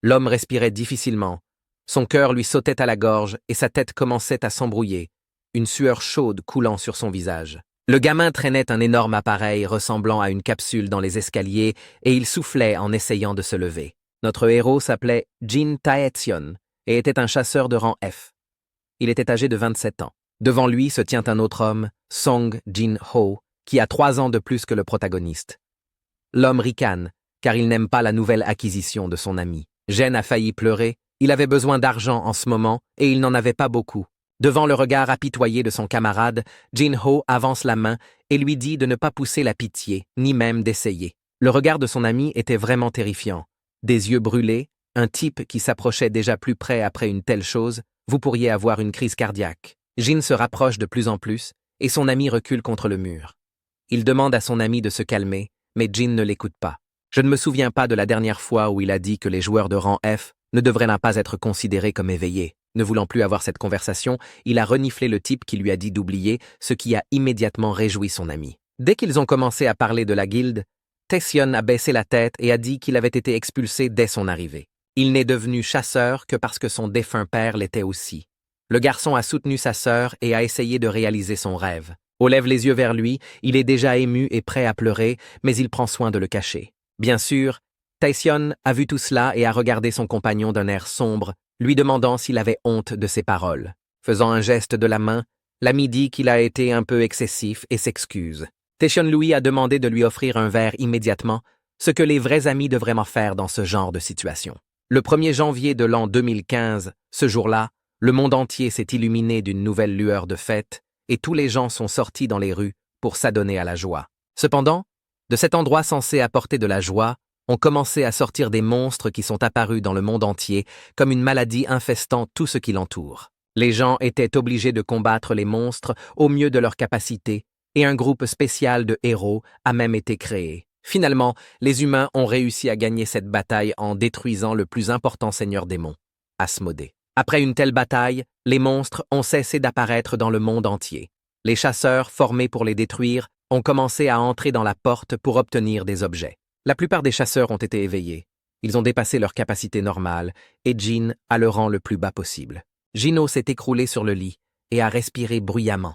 L'homme respirait difficilement. Son cœur lui sautait à la gorge et sa tête commençait à s'embrouiller, une sueur chaude coulant sur son visage. Le gamin traînait un énorme appareil ressemblant à une capsule dans les escaliers et il soufflait en essayant de se lever. Notre héros s'appelait Jin Tae-Tsion et était un chasseur de rang F. Il était âgé de 27 ans. Devant lui se tient un autre homme, Song Jin-ho, qui a 3 ans de plus que le protagoniste. L'homme ricane, car il n'aime pas la nouvelle acquisition de son ami. Jin a failli pleurer, il avait besoin d'argent en ce moment et il n'en avait pas beaucoup. Devant le regard apitoyé de son camarade, Jin-ho avance la main et lui dit de ne pas pousser la pitié, ni même d'essayer. Le regard de son ami était vraiment terrifiant. Des yeux brûlés, un type qui s'approchait déjà plus près après une telle chose, vous pourriez avoir une crise cardiaque. Jin se rapproche de plus en plus et son ami recule contre le mur. Il demande à son ami de se calmer, mais Jin ne l'écoute pas. Je ne me souviens pas de la dernière fois où il a dit que les joueurs de rang F ne devraient pas être considérés comme éveillés. Ne voulant plus avoir cette conversation, il a reniflé le type qui lui a dit d'oublier, ce qui a immédiatement réjoui son ami. Dès qu'ils ont commencé à parler de la guilde, Tae-Tsion a baissé la tête et a dit qu'il avait été expulsé dès son arrivée. Il n'est devenu chasseur que parce que son défunt père l'était aussi. Le garçon a soutenu sa sœur et a essayé de réaliser son rêve. On lève les yeux vers lui, il est déjà ému et prêt à pleurer, mais il prend soin de le cacher. Bien sûr, Tae-Tsion a vu tout cela et a regardé son compagnon d'un air sombre, lui demandant s'il avait honte de ses paroles. Faisant un geste de la main, l'ami dit qu'il a été un peu excessif et s'excuse. Tae-Tsion lui a demandé de lui offrir un verre immédiatement, ce que les vrais amis devraient faire dans ce genre de situation. Le 1er janvier de l'an 2015, ce jour-là, le monde entier s'est illuminé d'une nouvelle lueur de fête et tous les gens sont sortis dans les rues pour s'adonner à la joie. Cependant, de cet endroit censé apporter de la joie, ont commencé à sortir des monstres qui sont apparus dans le monde entier comme une maladie infestant tout ce qui l'entoure. Les gens étaient obligés de combattre les monstres au mieux de leur capacité et un groupe spécial de héros a même été créé. Finalement, les humains ont réussi à gagner cette bataille en détruisant le plus important seigneur démon, Asmodée. Après une telle bataille, les monstres ont cessé d'apparaître dans le monde entier. Les chasseurs, formés pour les détruire, ont commencé à entrer dans la porte pour obtenir des objets. La plupart des chasseurs ont été éveillés. Ils ont dépassé leur capacité normale et Jin a le rang le plus bas possible. Jin-ho s'est écroulé sur le lit et a respiré bruyamment.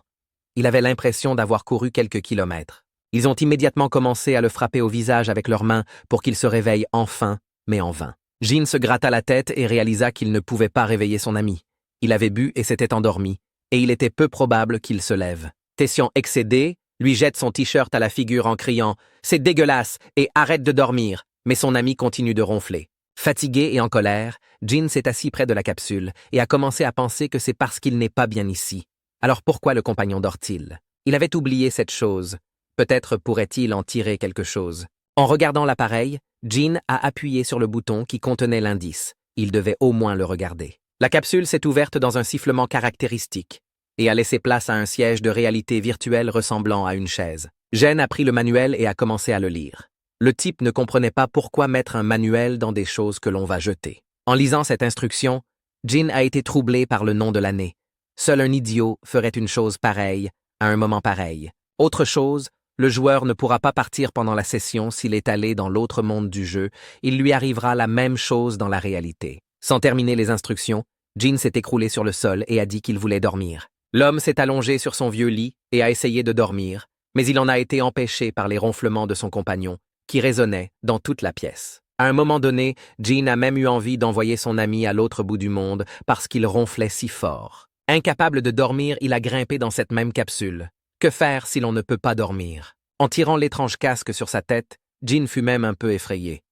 Il avait l'impression d'avoir couru quelques kilomètres. Ils ont immédiatement commencé à le frapper au visage avec leurs mains pour qu'il se réveille enfin, mais en vain. Jin se gratta la tête et réalisa qu'il ne pouvait pas réveiller son ami. Il avait bu et s'était endormi, et il était peu probable qu'il se lève. Tae-Tsion, excédé, lui jette son t-shirt à la figure en criant « C'est dégueulasse et arrête de dormir !» Mais son ami continue de ronfler. Fatigué et en colère, Jin s'est assis près de la capsule et a commencé à penser que c'est parce qu'il n'est pas bien ici. Alors pourquoi le compagnon dort-il? Il avait oublié cette chose. Peut-être pourrait-il en tirer quelque chose. En regardant l'appareil, Jin a appuyé sur le bouton qui contenait l'indice. Il devait au moins le regarder. La capsule s'est ouverte dans un sifflement caractéristique et a laissé place à un siège de réalité virtuelle ressemblant à une chaise. Jin a pris le manuel et a commencé à le lire. Le type ne comprenait pas pourquoi mettre un manuel dans des choses que l'on va jeter. En lisant cette instruction, Jin a été troublé par le nom de l'année. Seul un idiot ferait une chose pareille, à un moment pareil. Autre chose, le joueur ne pourra pas partir pendant la session s'il est allé dans l'autre monde du jeu, il lui arrivera la même chose dans la réalité. Sans terminer les instructions, Jin s'est écroulé sur le sol et a dit qu'il voulait dormir. L'homme s'est allongé sur son vieux lit et a essayé de dormir, mais il en a été empêché par les ronflements de son compagnon, qui résonnaient dans toute la pièce. À un moment donné, Jin a même eu envie d'envoyer son ami à l'autre bout du monde parce qu'il ronflait si fort. Incapable de dormir, il a grimpé dans cette même capsule. Que faire si l'on ne peut pas dormir? En tirant l'étrange casque sur sa tête, Jin fut même un peu effrayé.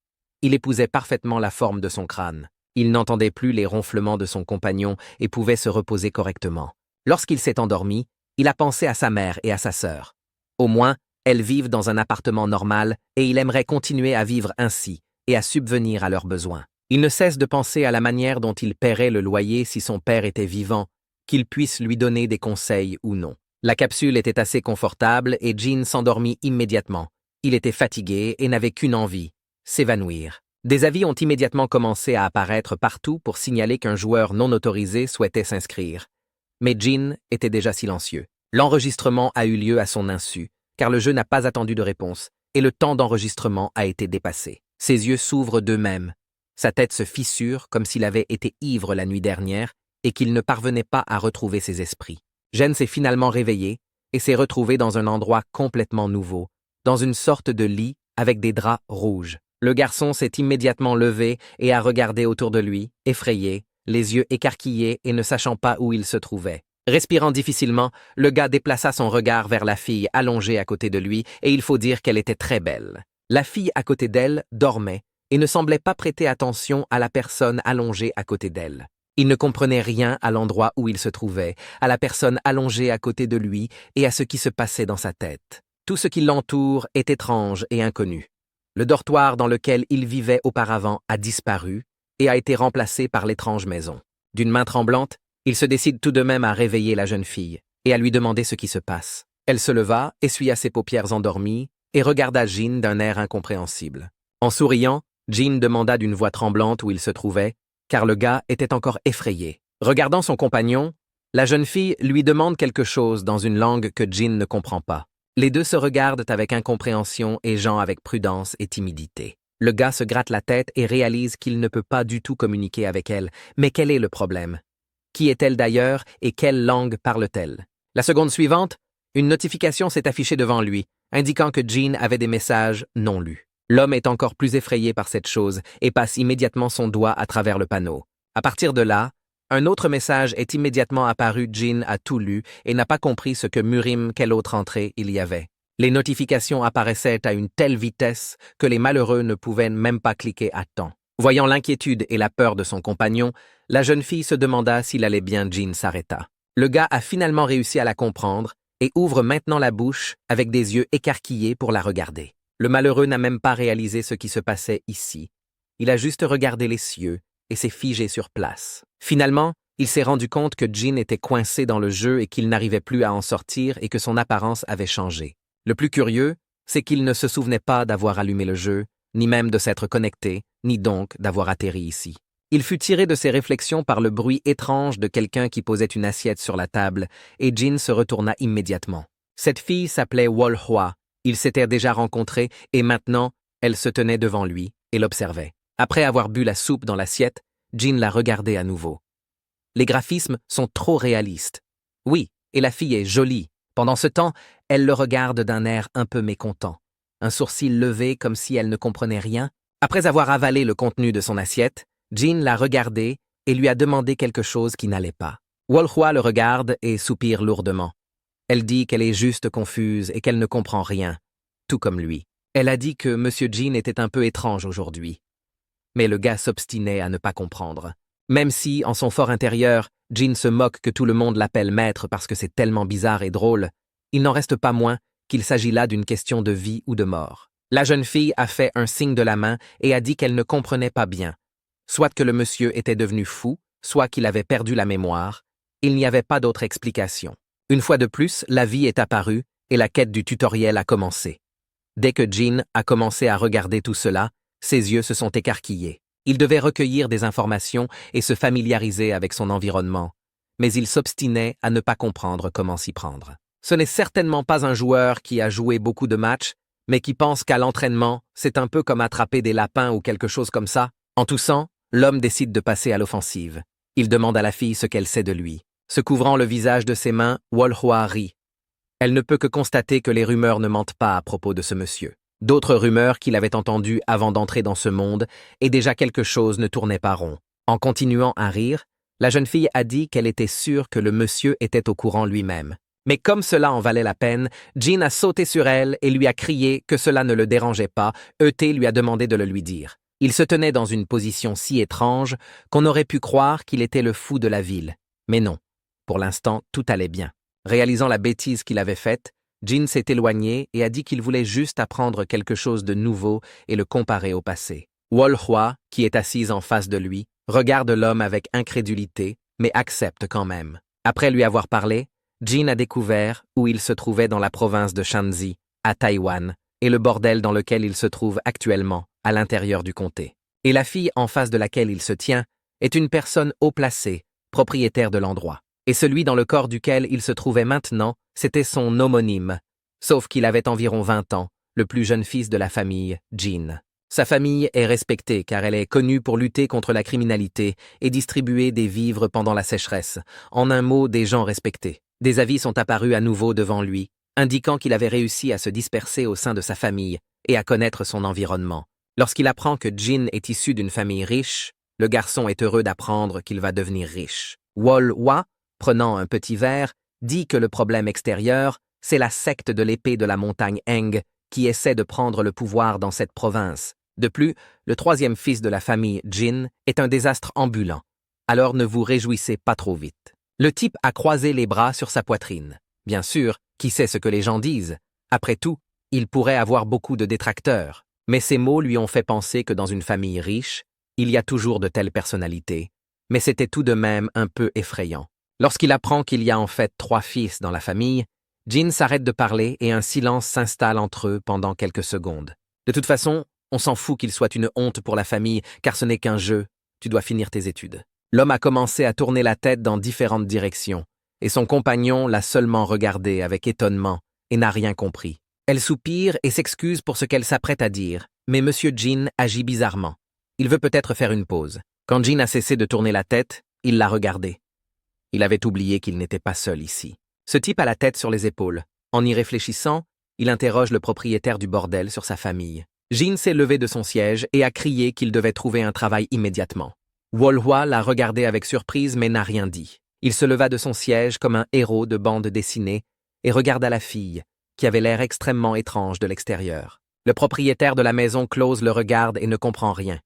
Il épousait parfaitement la forme de son crâne. Il n'entendait plus les ronflements de son compagnon et pouvait se reposer correctement. Lorsqu'il s'est endormi, il a pensé à sa mère et à sa sœur. Au moins, elles vivent dans un appartement normal et il aimerait continuer à vivre ainsi et à subvenir à leurs besoins. Il ne cesse de penser à la manière dont il paierait le loyer si son père était vivant, qu'il puisse lui donner des conseils ou non. La capsule était assez confortable et Jin s'endormit immédiatement. Il était fatigué et n'avait qu'une envie, s'évanouir. Des avis ont immédiatement commencé à apparaître partout pour signaler qu'un joueur non autorisé souhaitait s'inscrire. Mais Jin était déjà silencieux. L'enregistrement a eu lieu à son insu, car le jeu n'a pas attendu de réponse, et le temps d'enregistrement a été dépassé. Ses yeux s'ouvrent d'eux-mêmes. Sa tête se fissure comme s'il avait été ivre la nuit dernière et qu'il ne parvenait pas à retrouver ses esprits. Jen s'est finalement réveillé et s'est retrouvé dans un endroit complètement nouveau, dans une sorte de lit avec des draps rouges. Le garçon s'est immédiatement levé et a regardé autour de lui, effrayé, les yeux écarquillés et ne sachant pas où il se trouvait. Respirant difficilement, le gars déplaça son regard vers la fille allongée à côté de lui et il faut dire qu'elle était très belle. La fille à côté d'elle dormait et ne semblait pas prêter attention à la personne allongée à côté d'elle. Il ne comprenait rien à l'endroit où il se trouvait, à la personne allongée à côté de lui et à ce qui se passait dans sa tête. Tout ce qui l'entoure est étrange et inconnu. Le dortoir dans lequel il vivait auparavant a disparu et a été remplacé par l'étrange maison. D'une main tremblante, il se décide tout de même à réveiller la jeune fille et à lui demander ce qui se passe. Elle se leva, essuya ses paupières endormies et regarda Jean d'un air incompréhensible. En souriant, Jean demanda d'une voix tremblante où il se trouvait, car le gars était encore effrayé. Regardant son compagnon, la jeune fille lui demande quelque chose dans une langue que Jean ne comprend pas. Les deux se regardent avec incompréhension et Jean avec prudence et timidité. Le gars se gratte la tête et réalise qu'il ne peut pas du tout communiquer avec elle. Mais quel est le problème? Qui est-elle d'ailleurs et quelle langue parle-t-elle? La seconde suivante, une notification s'est affichée devant lui, indiquant que Jean avait des messages non lus. L'homme est encore plus effrayé par cette chose et passe immédiatement son doigt à travers le panneau. À partir de là, un autre message est immédiatement apparu. Jean a tout lu et n'a pas compris ce que Murim, quelle autre entrée il y avait. Les notifications apparaissaient à une telle vitesse que les malheureux ne pouvaient même pas cliquer à temps. Voyant l'inquiétude et la peur de son compagnon, la jeune fille se demanda s'il allait bien. Jean s'arrêta. Le gars a finalement réussi à la comprendre et ouvre maintenant la bouche avec des yeux écarquillés pour la regarder. Le malheureux n'a même pas réalisé ce qui se passait ici. Il a juste regardé les cieux et s'est figé sur place. Finalement, il s'est rendu compte que Jean était coincé dans le jeu et qu'il n'arrivait plus à en sortir et que son apparence avait changé. Le plus curieux, c'est qu'il ne se souvenait pas d'avoir allumé le jeu, ni même de s'être connecté, ni donc d'avoir atterri ici. Il fut tiré de ses réflexions par le bruit étrange de quelqu'un qui posait une assiette sur la table et Jean se retourna immédiatement. Cette fille s'appelait Wolhua. Ils s'étaient déjà rencontrés et maintenant, elle se tenait devant lui et l'observait. Après avoir bu la soupe dans l'assiette, Jean la regardait à nouveau. Les graphismes sont trop réalistes. Oui, et la fille est jolie. Pendant ce temps, elle le regarde d'un air un peu mécontent, un sourcil levé comme si elle ne comprenait rien. Après avoir avalé le contenu de son assiette, Jean l'a regardé et lui a demandé quelque chose qui n'allait pas. Wolhua le regarde et soupire lourdement. Elle dit qu'elle est juste confuse et qu'elle ne comprend rien, tout comme lui. Elle a dit que M. Jean était un peu étrange aujourd'hui. Mais le gars s'obstinait à ne pas comprendre. Même si, en son fort intérieur, Jean se moque que tout le monde l'appelle maître parce que c'est tellement bizarre et drôle, il n'en reste pas moins qu'il s'agit là d'une question de vie ou de mort. La jeune fille a fait un signe de la main et a dit qu'elle ne comprenait pas bien. Soit que le monsieur était devenu fou, soit qu'il avait perdu la mémoire. Il n'y avait pas d'autre explication. Une fois de plus, la vie est apparue et la quête du tutoriel a commencé. Dès que Jean a commencé à regarder tout cela, ses yeux se sont écarquillés. Il devait recueillir des informations et se familiariser avec son environnement, mais il s'obstinait à ne pas comprendre comment s'y prendre. Ce n'est certainement pas un joueur qui a joué beaucoup de matchs, mais qui pense qu'à l'entraînement, c'est un peu comme attraper des lapins ou quelque chose comme ça. En toussant, l'homme décide de passer à l'offensive. Il demande à la fille ce qu'elle sait de lui. Se couvrant le visage de ses mains, Wolhua rit. Elle ne peut que constater que les rumeurs ne mentent pas à propos de ce monsieur. D'autres rumeurs qu'il avait entendues avant d'entrer dans ce monde, et déjà quelque chose ne tournait pas rond. En continuant à rire, la jeune fille a dit qu'elle était sûre que le monsieur était au courant lui-même. Mais comme cela en valait la peine, Jean a sauté sur elle et lui a crié que cela ne le dérangeait pas. E.T. lui a demandé de le lui dire. Il se tenait dans une position si étrange qu'on aurait pu croire qu'il était le fou de la ville. Mais non. Pour l'instant, tout allait bien. Réalisant la bêtise qu'il avait faite, Jean s'est éloigné et a dit qu'il voulait juste apprendre quelque chose de nouveau et le comparer au passé. Wolhua, qui est assise en face de lui, regarde l'homme avec incrédulité, mais accepte quand même. Après lui avoir parlé, Jean a découvert où il se trouvait dans la province de Shanxi, à Taïwan, et le bordel dans lequel il se trouve actuellement, à l'intérieur du comté. Et la fille en face de laquelle il se tient est une personne haut placée, propriétaire de l'endroit. Et celui dans le corps duquel il se trouvait maintenant, c'était son homonyme, sauf qu'il avait environ 20 ans, le plus jeune fils de la famille, Jean. Sa famille est respectée car elle est connue pour lutter contre la criminalité et distribuer des vivres pendant la sécheresse. En un mot, des gens respectés. Des avis sont apparus à nouveau devant lui, indiquant qu'il avait réussi à se disperser au sein de sa famille et à connaître son environnement. Lorsqu'il apprend que Jin est issu d'une famille riche, le garçon est heureux d'apprendre qu'il va devenir riche. Wol-Hwa, prenant un petit verre, dit que le problème extérieur, c'est la secte de l'épée de la montagne Eng qui essaie de prendre le pouvoir dans cette province. De plus, le troisième fils de la famille, Jin, est un désastre ambulant. Alors ne vous réjouissez pas trop vite. Le type a croisé les bras sur sa poitrine. Bien sûr, qui sait ce que les gens disent? Après tout, il pourrait avoir beaucoup de détracteurs. Mais ces mots lui ont fait penser que dans une famille riche, il y a toujours de telles personnalités. Mais c'était tout de même un peu effrayant. Lorsqu'il apprend qu'il y a en fait 3 fils dans la famille, Jin s'arrête de parler et un silence s'installe entre eux pendant quelques secondes. De toute façon, on s'en fout qu'il soit une honte pour la famille, car ce n'est qu'un jeu, tu dois finir tes études. L'homme a commencé à tourner la tête dans différentes directions, et son compagnon l'a seulement regardé avec étonnement et n'a rien compris. Elle soupire et s'excuse pour ce qu'elle s'apprête à dire, mais Monsieur Jin agit bizarrement. Il veut peut-être faire une pause. Quand Jin a cessé de tourner la tête, il l'a regardé. Il avait oublié qu'il n'était pas seul ici. Ce type a la tête sur les épaules. En y réfléchissant, il interroge le propriétaire du bordel sur sa famille. Jin s'est levé de son siège et a crié qu'il devait trouver un travail immédiatement. Wol-Hwa l'a regardé avec surprise mais n'a rien dit. Il se leva de son siège comme un héros de bande dessinée et regarda la fille, qui avait l'air extrêmement étrange de l'extérieur. Le propriétaire de la maison close le regarde et ne comprend rien.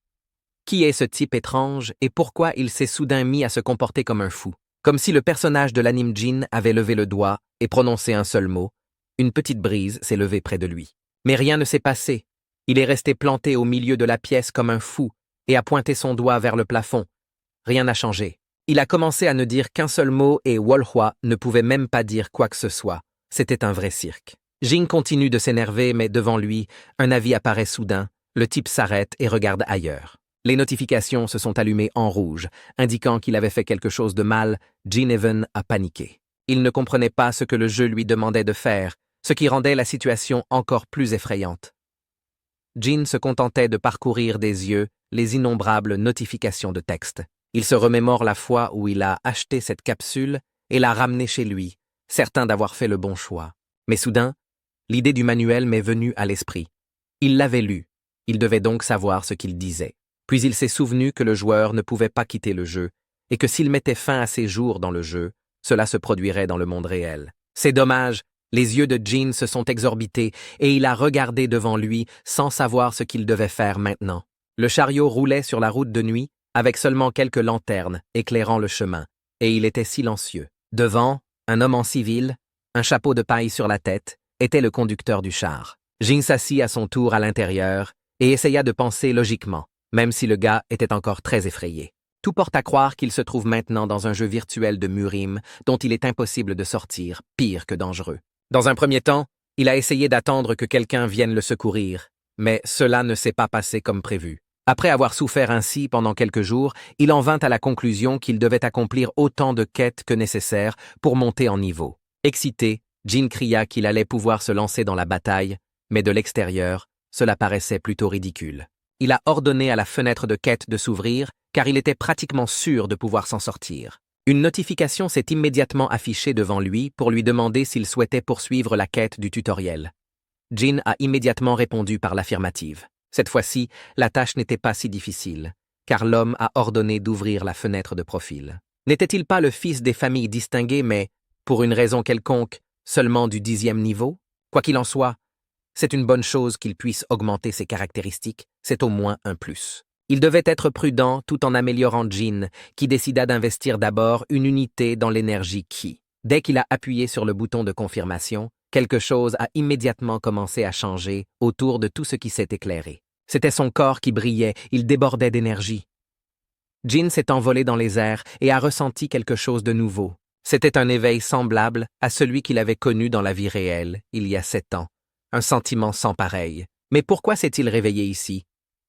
Qui est ce type étrange et pourquoi il s'est soudain mis à se comporter comme un fou? Comme si le personnage de l'anime Jin avait levé le doigt et prononcé un seul mot, une petite brise s'est levée près de lui. Mais rien ne s'est passé. Il est resté planté au milieu de la pièce comme un fou et a pointé son doigt vers le plafond. Rien n'a changé. Il a commencé à ne dire qu'un seul mot et Wol-Hwa ne pouvait même pas dire quoi que ce soit. C'était un vrai cirque. Jin continue de s'énerver, mais devant lui, un avis apparaît soudain. Le type s'arrête et regarde ailleurs. Les notifications se sont allumées en rouge, indiquant qu'il avait fait quelque chose de mal. Jin-Even a paniqué. Il ne comprenait pas ce que le jeu lui demandait de faire, ce qui rendait la situation encore plus effrayante. Jin se contentait de parcourir des yeux les innombrables notifications de texte. Il se remémore la fois où il a acheté cette capsule et l'a ramenée chez lui, certain d'avoir fait le bon choix. Mais soudain, l'idée du manuel m'est venue à l'esprit. Il l'avait lu. Il devait donc savoir ce qu'il disait. Puis il s'est souvenu que le joueur ne pouvait pas quitter le jeu et que s'il mettait fin à ses jours dans le jeu, cela se produirait dans le monde réel. C'est dommage. Les yeux de Jin se sont exorbités et il a regardé devant lui sans savoir ce qu'il devait faire maintenant. Le chariot roulait sur la route de nuit avec seulement quelques lanternes éclairant le chemin, et il était silencieux. Devant, un homme en civil, un chapeau de paille sur la tête, était le conducteur du char. Jin s'assit à son tour à l'intérieur et essaya de penser logiquement, même si le gars était encore très effrayé. Tout porte à croire qu'il se trouve maintenant dans un jeu virtuel de Murim dont il est impossible de sortir, pire que dangereux. Dans un premier temps, il a essayé d'attendre que quelqu'un vienne le secourir, mais cela ne s'est pas passé comme prévu. Après avoir souffert ainsi pendant quelques jours, il en vint à la conclusion qu'il devait accomplir autant de quêtes que nécessaire pour monter en niveau. Excité, Jin cria qu'il allait pouvoir se lancer dans la bataille, mais de l'extérieur, cela paraissait plutôt ridicule. Il a ordonné à la fenêtre de quête de s'ouvrir, car il était pratiquement sûr de pouvoir s'en sortir. Une notification s'est immédiatement affichée devant lui pour lui demander s'il souhaitait poursuivre la quête du tutoriel. Jin a immédiatement répondu par l'affirmative. Cette fois-ci, la tâche n'était pas si difficile, car l'homme a ordonné d'ouvrir la fenêtre de profil. N'était-il pas le fils des familles distinguées, mais, pour une raison quelconque, seulement du 10e niveau? Quoi qu'il en soit, c'est une bonne chose qu'il puisse augmenter ses caractéristiques, c'est au moins un plus. Il devait être prudent tout en améliorant Jin, qui décida d'investir d'abord une unité dans l'énergie Ki. Dès qu'il a appuyé sur le bouton de confirmation, quelque chose a immédiatement commencé à changer autour de tout ce qui s'est éclairé. C'était son corps qui brillait, il débordait d'énergie. Jin s'est envolé dans les airs et a ressenti quelque chose de nouveau. C'était un éveil semblable à celui qu'il avait connu dans la vie réelle, il y a 7 ans. Un sentiment sans pareil. Mais pourquoi s'est-il réveillé ici?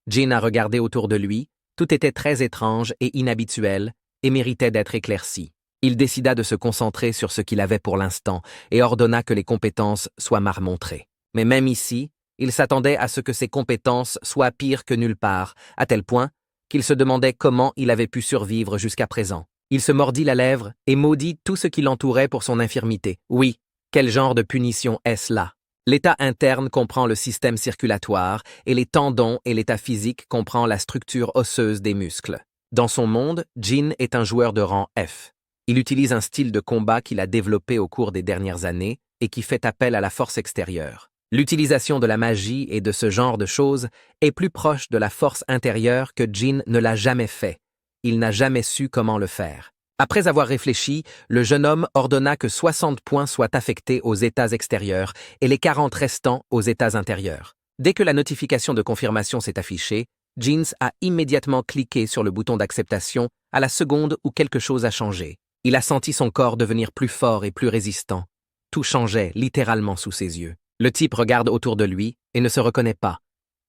Jin a regardé autour de lui, tout était très étrange et inhabituel et méritait d'être éclairci. Il décida de se concentrer sur ce qu'il avait pour l'instant et ordonna que les compétences soient montrées. Mais même ici, Il s'attendait à ce que ses compétences soient pires que nulle part, à tel point qu'il se demandait comment il avait pu survivre jusqu'à présent. Il se mordit la lèvre et maudit tout ce qui l'entourait pour son infirmité. Oui, quel genre de punition est-ce là? L'état interne comprend le système circulatoire et les tendons et l'état physique comprend la structure osseuse des muscles. Dans son monde, Jin est un joueur de rang F. Il utilise un style de combat qu'il a développé au cours des dernières années et qui fait appel à la force extérieure. L'utilisation de la magie et de ce genre de choses est plus proche de la force intérieure que Jin ne l'a jamais fait. Il n'a jamais su comment le faire. Après avoir réfléchi, le jeune homme ordonna que 60 points soient affectés aux états extérieurs et les 40 restants aux états intérieurs. Dès que la notification de confirmation s'est affichée, Jin a immédiatement cliqué sur le bouton d'acceptation à la seconde où quelque chose a changé. Il a senti son corps devenir plus fort et plus résistant. Tout changeait littéralement sous ses yeux. Le type regarde autour de lui et ne se reconnaît pas.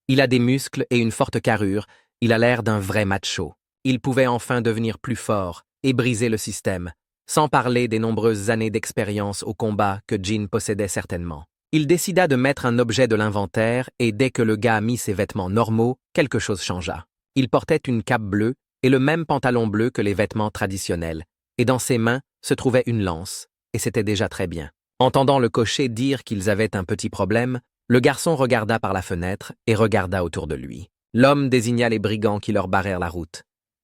Il a des muscles et une forte carrure, il a l'air d'un vrai macho. Il pouvait enfin devenir plus fort et briser le système, sans parler des nombreuses années d'expérience au combat que Jin possédait certainement. Il décida de mettre un objet de l'inventaire et dès que le gars mit ses vêtements normaux, quelque chose changea. Il portait une cape bleue et le même pantalon bleu que les vêtements traditionnels, et dans ses mains se trouvait une lance, et c'était déjà très bien. Entendant le cocher dire qu'ils avaient un petit problème, le garçon regarda par la fenêtre et regarda autour de lui. L'homme désigna les brigands qui leur barrèrent la route.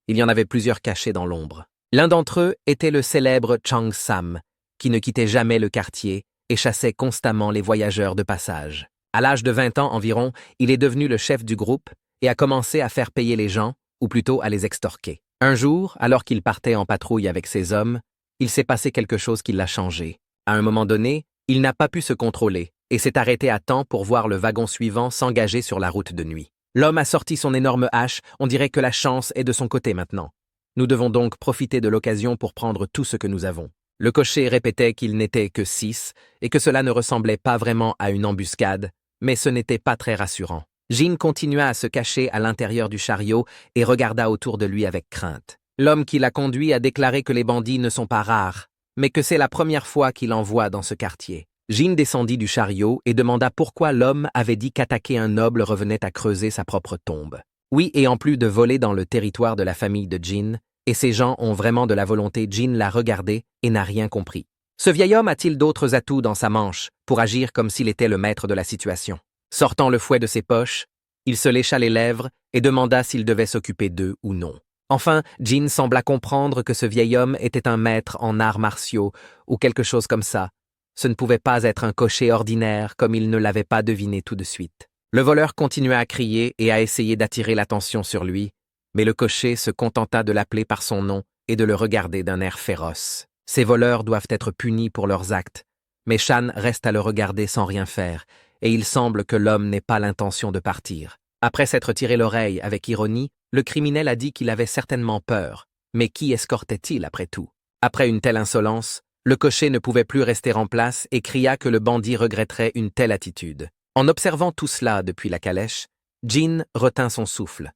Il y en avait plusieurs cachés dans l'ombre. L'un d'entre eux était le célèbre Chang Sam, qui ne quittait jamais le quartier et chassait constamment les voyageurs de passage. À l'âge de 20 ans environ, il est devenu le chef du groupe et a commencé à faire payer les gens, ou plutôt à les extorquer. Un jour, alors qu'il partait en patrouille avec ses hommes, il s'est passé quelque chose qui l'a changé. À un moment donné, il n'a pas pu se contrôler et s'est arrêté à temps pour voir le wagon suivant s'engager sur la route de nuit. L'homme a sorti son énorme hache, on dirait que la chance est de son côté maintenant. Nous devons donc profiter de l'occasion pour prendre tout ce que nous avons. Le cocher répétait qu'il n'était que 6 et que cela ne ressemblait pas vraiment à une embuscade, mais ce n'était pas très rassurant. Jin continua à se cacher à l'intérieur du chariot et regarda autour de lui avec crainte. L'homme qui l'a conduit a déclaré que les bandits ne sont pas rares, mais que c'est la première fois qu'il en voit dans ce quartier. Jin descendit du chariot et demanda pourquoi l'homme avait dit qu'attaquer un noble revenait à creuser sa propre tombe. Oui, et en plus de voler dans le territoire de la famille de Jin, et ces gens ont vraiment de la volonté, Jin l'a regardé et n'a rien compris. Ce vieil homme a-t-il d'autres atouts dans sa manche pour agir comme s'il était le maître de la situation? Sortant le fouet de ses poches, il se lécha les lèvres et demanda s'il devait s'occuper d'eux ou non. Enfin, Jin sembla comprendre que ce vieil homme était un maître en arts martiaux ou quelque chose comme ça. Ce ne pouvait pas être un cocher ordinaire comme il ne l'avait pas deviné tout de suite. Le voleur continua à crier et à essayer d'attirer l'attention sur lui, mais le cocher se contenta de l'appeler par son nom et de le regarder d'un air féroce. Ces voleurs doivent être punis pour leurs actes, mais Shan reste à le regarder sans rien faire, et il semble que l'homme n'ait pas l'intention de partir. Après s'être tiré l'oreille avec ironie, le criminel a dit qu'il avait certainement peur, mais qui escortait-il après tout? Après une telle insolence, le cocher ne pouvait plus rester en place et cria que le bandit regretterait une telle attitude. En observant tout cela depuis la calèche, Jin retint son souffle.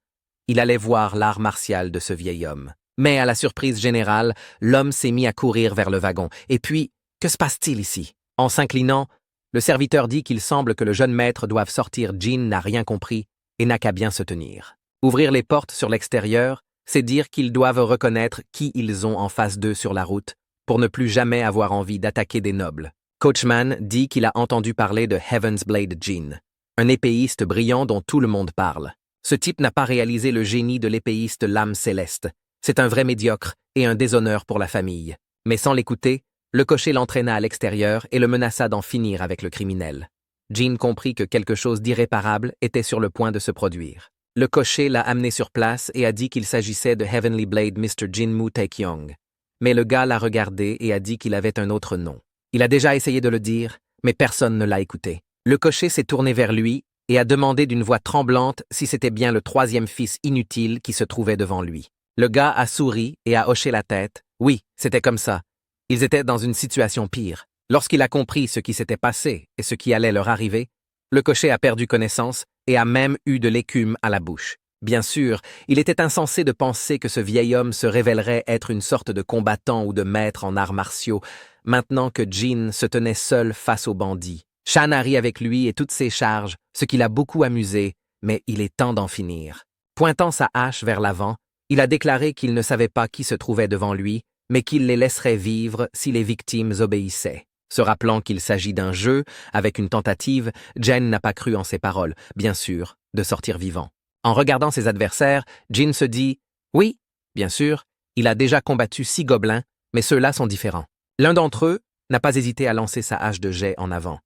Il allait voir l'art martial de ce vieil homme. Mais à la surprise générale, l'homme s'est mis à courir vers le wagon. Et puis, que se passe-t-il ici? En s'inclinant, le serviteur dit qu'il semble que le jeune maître doive sortir. Jin n'a rien compris et n'a qu'à bien se tenir. Ouvrir les portes sur l'extérieur, c'est dire qu'ils doivent reconnaître qui ils ont en face d'eux sur la route pour ne plus jamais avoir envie d'attaquer des nobles. Coachman dit qu'il a entendu parler de Heaven's Blade Jin, un épéiste brillant dont tout le monde parle. Ce type n'a pas réalisé le génie de l'épéiste Lame Céleste. C'est un vrai médiocre et un déshonneur pour la famille. Mais sans l'écouter, le cocher l'entraîna à l'extérieur et le menaça d'en finir avec le criminel. Jin comprit que quelque chose d'irréparable était sur le point de se produire. Le cocher l'a amené sur place et a dit qu'il s'agissait de Heavenly Blade Mr. Jin Moo Taekyong. Mais le gars l'a regardé et a dit qu'il avait un autre nom. Il a déjà essayé de le dire, mais personne ne l'a écouté. Le cocher s'est tourné vers lui et a demandé d'une voix tremblante si c'était bien le troisième fils inutile qui se trouvait devant lui. Le gars a souri et a hoché la tête. Oui, c'était comme ça. Ils étaient dans une situation pire. Lorsqu'il a compris ce qui s'était passé et ce qui allait leur arriver, le cocher a perdu connaissance et a même eu de l'écume à la bouche. Bien sûr, il était insensé de penser que ce vieil homme se révélerait être une sorte de combattant ou de maître en arts martiaux, maintenant que Jin se tenait seul face aux bandits. Shan a ri avec lui et toutes ses charges, ce qui l'a beaucoup amusé, mais il est temps d'en finir. Pointant sa hache vers l'avant, il a déclaré qu'il ne savait pas qui se trouvait devant lui, mais qu'il les laisserait vivre si les victimes obéissaient. Se rappelant qu'il s'agit d'un jeu, avec une tentative, Jen n'a pas cru en ses paroles, bien sûr, de sortir vivant. En regardant ses adversaires, Jin se dit « Oui, bien sûr, il a déjà combattu 6 gobelins, mais ceux-là sont différents. » L'un d'entre eux n'a pas hésité à lancer sa hache de jet en avant.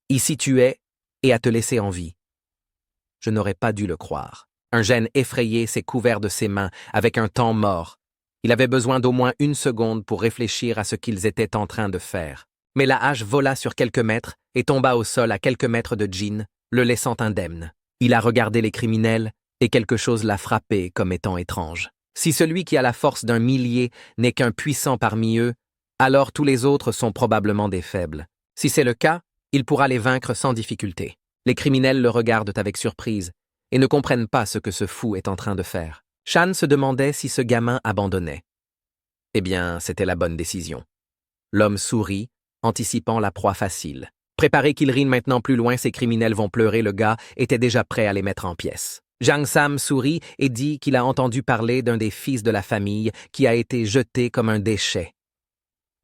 Ici tu es, et à te laisser en vie. Je n'aurais pas dû le croire. Un gène effrayé s'est couvert de ses mains, avec un temps mort. Il avait besoin d'au moins 1 seconde pour réfléchir à ce qu'ils étaient en train de faire. Mais la hache vola sur quelques mètres et tomba au sol à quelques mètres de Jin, le laissant indemne. Il a regardé les criminels, et quelque chose l'a frappé comme étant étrange. Si celui qui a la force d'un millier n'est qu'un puissant parmi eux, alors tous les autres sont probablement des faibles. Si c'est le cas, il pourra les vaincre sans difficulté. Les criminels le regardent avec surprise et ne comprennent pas ce que ce fou est en train de faire. Shan se demandait si ce gamin abandonnait. Eh bien, c'était la bonne décision. L'homme sourit, anticipant la proie facile. Préparé qu'il rine maintenant plus loin, ces criminels vont pleurer, le gars était déjà prêt à les mettre en pièces. Jang Sam sourit et dit qu'il a entendu parler d'un des fils de la famille qui a été jeté comme un déchet.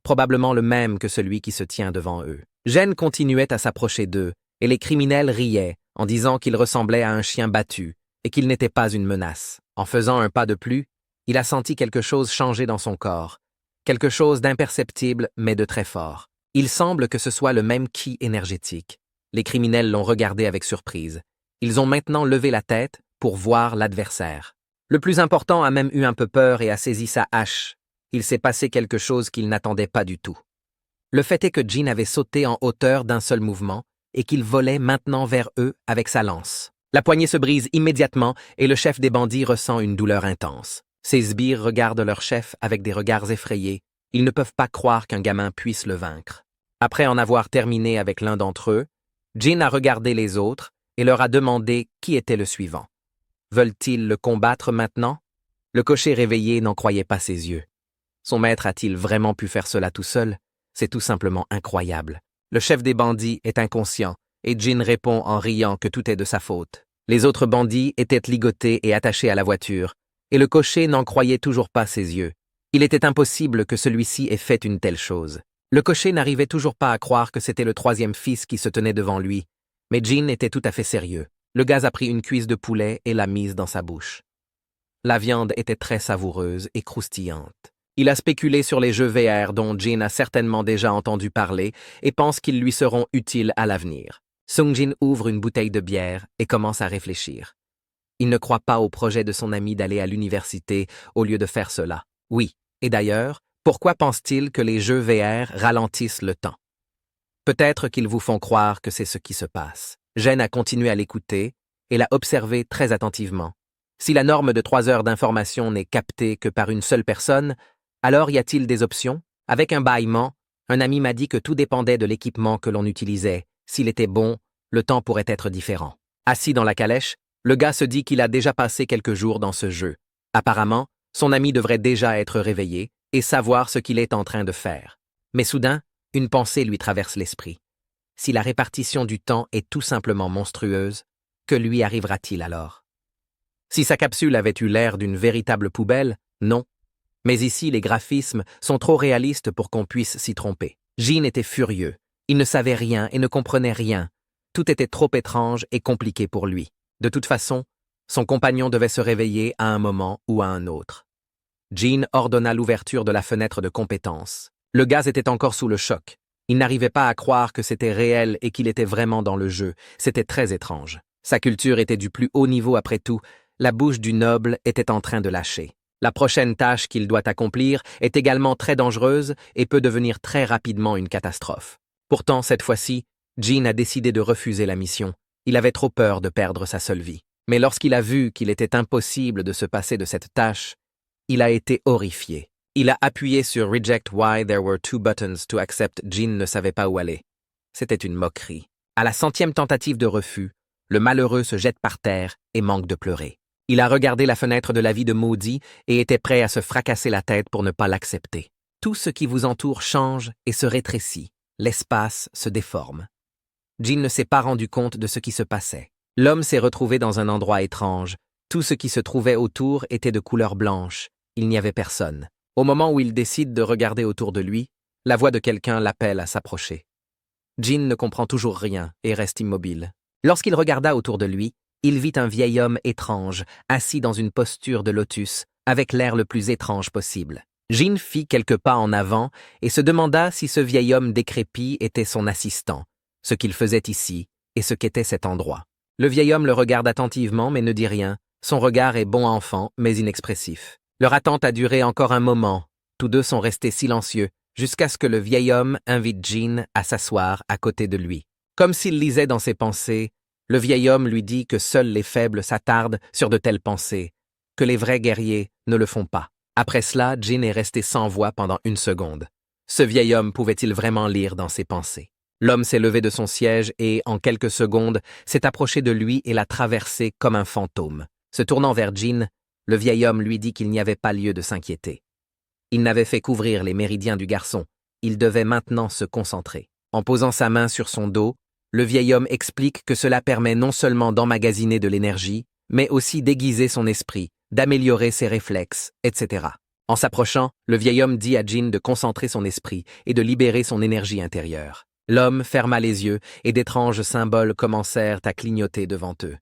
Probablement le même que celui qui se tient devant eux. Jen continuait à s'approcher d'eux, et les criminels riaient en disant qu'il ressemblait à un chien battu et qu'il n'était pas une menace. En faisant un pas de plus, il a senti quelque chose changer dans son corps, quelque chose d'imperceptible mais de très fort. Il semble que ce soit le même ki énergétique. Les criminels l'ont regardé avec surprise. Ils ont maintenant levé la tête pour voir l'adversaire. Le plus important a même eu un peu peur et a saisi sa hache. Il s'est passé quelque chose qu'il n'attendait pas du tout. Le fait est que Jin avait sauté en hauteur d'un seul mouvement et qu'il volait maintenant vers eux avec sa lance. La poignée se brise immédiatement et le chef des bandits ressent une douleur intense. Ses sbires regardent leur chef avec des regards effrayés. Ils ne peuvent pas croire qu'un gamin puisse le vaincre. Après en avoir terminé avec l'un d'entre eux, Jin a regardé les autres et leur a demandé qui était le suivant. Veulent-ils le combattre maintenant? Le cocher réveillé n'en croyait pas ses yeux. Son maître a-t-il vraiment pu faire cela tout seul? C'est tout simplement incroyable. Le chef des bandits est inconscient, et Jin répond en riant que tout est de sa faute. Les autres bandits étaient ligotés et attachés à la voiture, et le cocher n'en croyait toujours pas ses yeux. Il était impossible que celui-ci ait fait une telle chose. Le cocher n'arrivait toujours pas à croire que c'était le 3e fils qui se tenait devant lui, mais Jin était tout à fait sérieux. Le gars a pris une cuisse de poulet et l'a mise dans sa bouche. La viande était très savoureuse et croustillante. Il a spéculé sur les jeux VR dont Jin a certainement déjà entendu parler et pense qu'ils lui seront utiles à l'avenir. Sung-jin ouvre une bouteille de bière et commence à réfléchir. Il ne croit pas au projet de son ami d'aller à l'université au lieu de faire cela. Oui, et d'ailleurs, pourquoi pense-t-il que les jeux VR ralentissent le temps? Peut-être qu'ils vous font croire que c'est ce qui se passe. Jen a continué à l'écouter et l'a observé très attentivement. Si la norme de 3 heures d'information n'est captée que par une seule personne, alors y a-t-il des options? Avec un bâillement, un ami m'a dit que tout dépendait de l'équipement que l'on utilisait. S'il était bon, le temps pourrait être différent. Assis dans la calèche, le gars se dit qu'il a déjà passé quelques jours dans ce jeu. Apparemment, son ami devrait déjà être réveillé et savoir ce qu'il est en train de faire. Mais soudain, une pensée lui traverse l'esprit. Si la répartition du temps est tout simplement monstrueuse, que lui arrivera-t-il alors? Si sa capsule avait eu l'air d'une véritable poubelle, non. Mais ici, les graphismes sont trop réalistes pour qu'on puisse s'y tromper. Jin était furieux. Il ne savait rien et ne comprenait rien. Tout était trop étrange et compliqué pour lui. De toute façon, son compagnon devait se réveiller à un moment ou à un autre. Jin ordonna l'ouverture de la fenêtre de compétence. Le gaz était encore sous le choc. Il n'arrivait pas à croire que c'était réel et qu'il était vraiment dans le jeu. C'était très étrange. Sa culture était du plus haut niveau après tout. La bouche du noble était en train de lâcher. La prochaine tâche qu'il doit accomplir est également très dangereuse et peut devenir très rapidement une catastrophe. Pourtant, cette fois-ci, Jin a décidé de refuser la mission. Il avait trop peur de perdre sa seule vie. Mais lorsqu'il a vu qu'il était impossible de se passer de cette tâche, il a été horrifié. Il a appuyé sur « Reject why there were 2 buttons to accept ». Jin ne savait pas où aller. C'était une moquerie. À la 100e tentative de refus, le malheureux se jette par terre et manque de pleurer. Il a regardé la fenêtre de la vie de maudit et était prêt à se fracasser la tête pour ne pas l'accepter. Tout ce qui vous entoure change et se rétrécit. L'espace se déforme. Jin ne s'est pas rendu compte de ce qui se passait. L'homme s'est retrouvé dans un endroit étrange. Tout ce qui se trouvait autour était de couleur blanche. Il n'y avait personne. Au moment où il décide de regarder autour de lui, la voix de quelqu'un l'appelle à s'approcher. Jin ne comprend toujours rien et reste immobile. Lorsqu'il regarda autour de lui, il vit un vieil homme étrange, assis dans une posture de lotus, avec l'air le plus étrange possible. Jin fit quelques pas en avant et se demanda si ce vieil homme décrépit était son assistant, ce qu'il faisait ici et ce qu'était cet endroit. Le vieil homme le regarde attentivement mais ne dit rien. Son regard est bon enfant mais inexpressif. Leur attente a duré encore un moment. Tous deux sont restés silencieux jusqu'à ce que le vieil homme invite Jin à s'asseoir à côté de lui. Comme s'il lisait dans ses pensées, le vieil homme lui dit que seuls les faibles s'attardent sur de telles pensées, que les vrais guerriers ne le font pas. Après cela, Jin est resté sans voix pendant une seconde. Ce vieil homme pouvait-il vraiment lire dans ses pensées? L'homme s'est levé de son siège et, en quelques secondes, s'est approché de lui et l'a traversé comme un fantôme. Se tournant vers Jin, le vieil homme lui dit qu'il n'y avait pas lieu de s'inquiéter. Il n'avait fait qu'ouvrir les méridiens du garçon. Il devait maintenant se concentrer. En posant sa main sur son dos, le vieil homme explique que cela permet non seulement d'emmagasiner de l'énergie, mais aussi d'aiguiser son esprit, d'améliorer ses réflexes, etc. En s'approchant, le vieil homme dit à Jin de concentrer son esprit et de libérer son énergie intérieure. L'homme ferma les yeux et d'étranges symboles commencèrent à clignoter devant eux.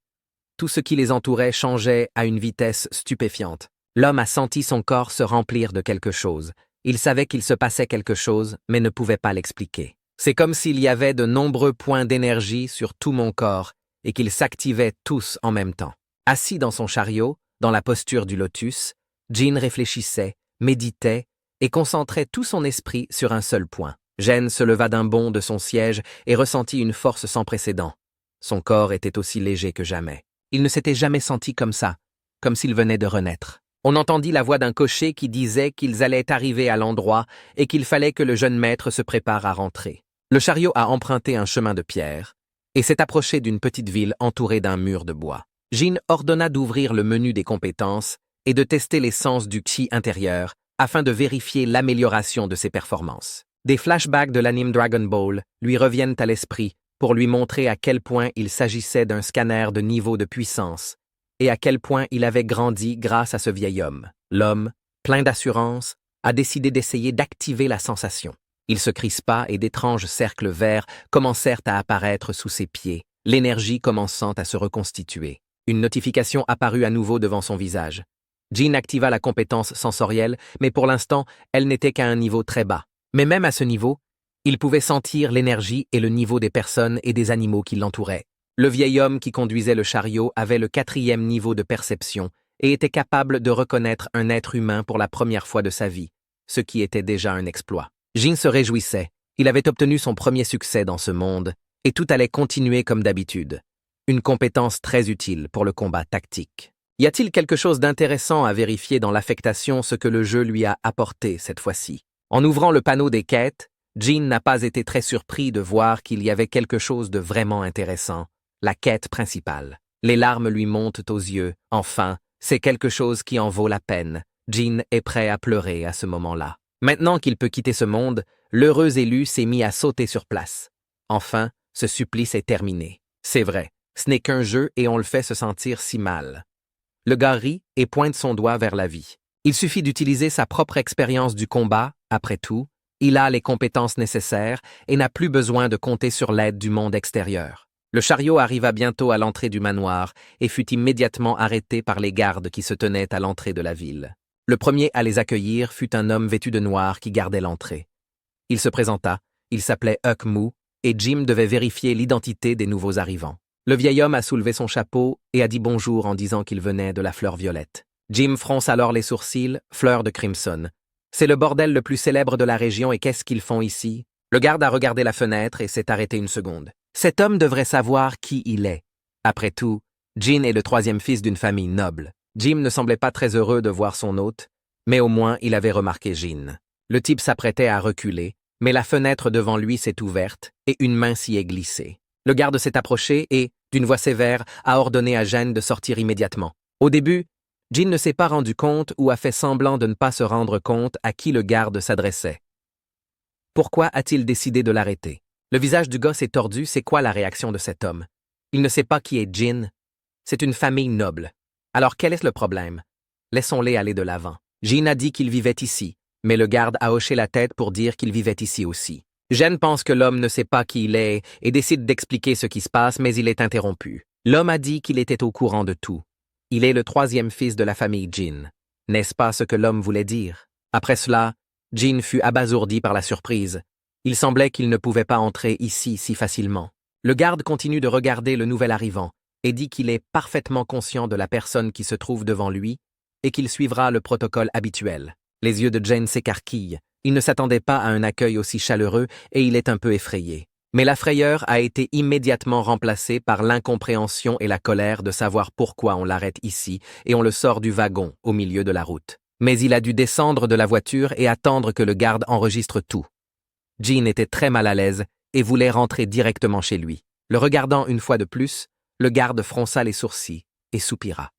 Tout ce qui les entourait changeait à une vitesse stupéfiante. L'homme a senti son corps se remplir de quelque chose. Il savait qu'il se passait quelque chose, mais ne pouvait pas l'expliquer. C'est comme s'il y avait de nombreux points d'énergie sur tout mon corps et qu'ils s'activaient tous en même temps. Assis dans son chariot, dans la posture du lotus, Jin réfléchissait, méditait et concentrait tout son esprit sur un seul point. Jin se leva d'un bond de son siège et ressentit une force sans précédent. Son corps était aussi léger que jamais. Il ne s'était jamais senti comme ça, comme s'il venait de renaître. On entendit la voix d'un cocher qui disait qu'ils allaient arriver à l'endroit et qu'il fallait que le jeune maître se prépare à rentrer. Le chariot a emprunté un chemin de pierre et s'est approché d'une petite ville entourée d'un mur de bois. Jin ordonna d'ouvrir le menu des compétences et de tester les sens du chi intérieur afin de vérifier l'amélioration de ses performances. Des flashbacks de l'anime Dragon Ball lui reviennent à l'esprit pour lui montrer à quel point il s'agissait d'un scanner de niveau de puissance et à quel point il avait grandi grâce à ce vieil homme. L'homme, plein d'assurance, a décidé d'essayer d'activer la sensation. Il se crispa et d'étranges cercles verts commencèrent à apparaître sous ses pieds, l'énergie commençant à se reconstituer. Une notification apparut à nouveau devant son visage. Jin activa la compétence sensorielle, mais pour l'instant, elle n'était qu'à un niveau très bas. Mais même à ce niveau, il pouvait sentir l'énergie et le niveau des personnes et des animaux qui l'entouraient. Le vieil homme qui conduisait le chariot avait le 4e niveau de perception et était capable de reconnaître un être humain pour la première fois de sa vie, ce qui était déjà un exploit. Jin se réjouissait. Il avait obtenu son premier succès dans ce monde, et tout allait continuer comme d'habitude. Une compétence très utile pour le combat tactique. Y a-t-il quelque chose d'intéressant à vérifier dans l'affectation ce que le jeu lui a apporté cette fois-ci? En ouvrant le panneau des quêtes, Jin n'a pas été très surpris de voir qu'il y avait quelque chose de vraiment intéressant. La quête principale. Les larmes lui montent aux yeux. Enfin, c'est quelque chose qui en vaut la peine. Jin est prêt à pleurer à ce moment-là. Maintenant qu'il peut quitter ce monde, l'heureux élu s'est mis à sauter sur place. Enfin, ce supplice est terminé. C'est vrai, ce n'est qu'un jeu et on le fait se sentir si mal. Le gars rit et pointe son doigt vers la vie. Il suffit d'utiliser sa propre expérience du combat, après tout, il a les compétences nécessaires et n'a plus besoin de compter sur l'aide du monde extérieur. Le chariot arriva bientôt à l'entrée du manoir et fut immédiatement arrêté par les gardes qui se tenaient à l'entrée de la ville. Le premier à les accueillir fut un homme vêtu de noir qui gardait l'entrée. Il se présenta, il s'appelait Huck Moo, et Jim devait vérifier l'identité des nouveaux arrivants. Le vieil homme a soulevé son chapeau et a dit bonjour en disant qu'il venait de la fleur violette. Jim fronce alors les sourcils, fleur de crimson. C'est le bordel le plus célèbre de la région et qu'est-ce qu'ils font ici? Le garde a regardé la fenêtre et s'est arrêté une seconde. Cet homme devrait savoir qui il est. Après tout, Jin est le 3e fils d'une famille noble. Jim ne semblait pas très heureux de voir son hôte, mais au moins il avait remarqué Jin. Le type s'apprêtait à reculer, mais la fenêtre devant lui s'est ouverte et une main s'y est glissée. Le garde s'est approché et, d'une voix sévère, a ordonné à Jin de sortir immédiatement. Au début, Jin ne s'est pas rendu compte ou a fait semblant de ne pas se rendre compte à qui le garde s'adressait. Pourquoi a-t-il décidé de l'arrêter? Le visage du gars s'est tordu, c'est quoi la réaction de cet homme? Il ne sait pas qui est Jin. C'est une famille noble. Alors quel est le problème? Laissons-les aller de l'avant. Jin a dit qu'il vivait ici, mais le garde a hoché la tête pour dire qu'il vivait ici aussi. Jen pense que l'homme ne sait pas qui il est et décide d'expliquer ce qui se passe, mais il est interrompu. L'homme a dit qu'il était au courant de tout. Il est le troisième fils de la famille Jin. N'est-ce pas ce que l'homme voulait dire? Après cela, Jin fut abasourdi par la surprise. Il semblait qu'il ne pouvait pas entrer ici si facilement. Le garde continue de regarder le nouvel arrivant et dit qu'il est parfaitement conscient de la personne qui se trouve devant lui et qu'il suivra le protocole habituel. Les yeux de Jane s'écarquillent. Il ne s'attendait pas à un accueil aussi chaleureux et il est un peu effrayé. Mais la frayeur a été immédiatement remplacée par l'incompréhension et la colère de savoir pourquoi on l'arrête ici et on le sort du wagon au milieu de la route. Mais il a dû descendre de la voiture et attendre que le garde enregistre tout. Jin était très mal à l'aise et voulait rentrer directement chez lui. Le regardant une fois de plus, le garde fronça les sourcils et soupira.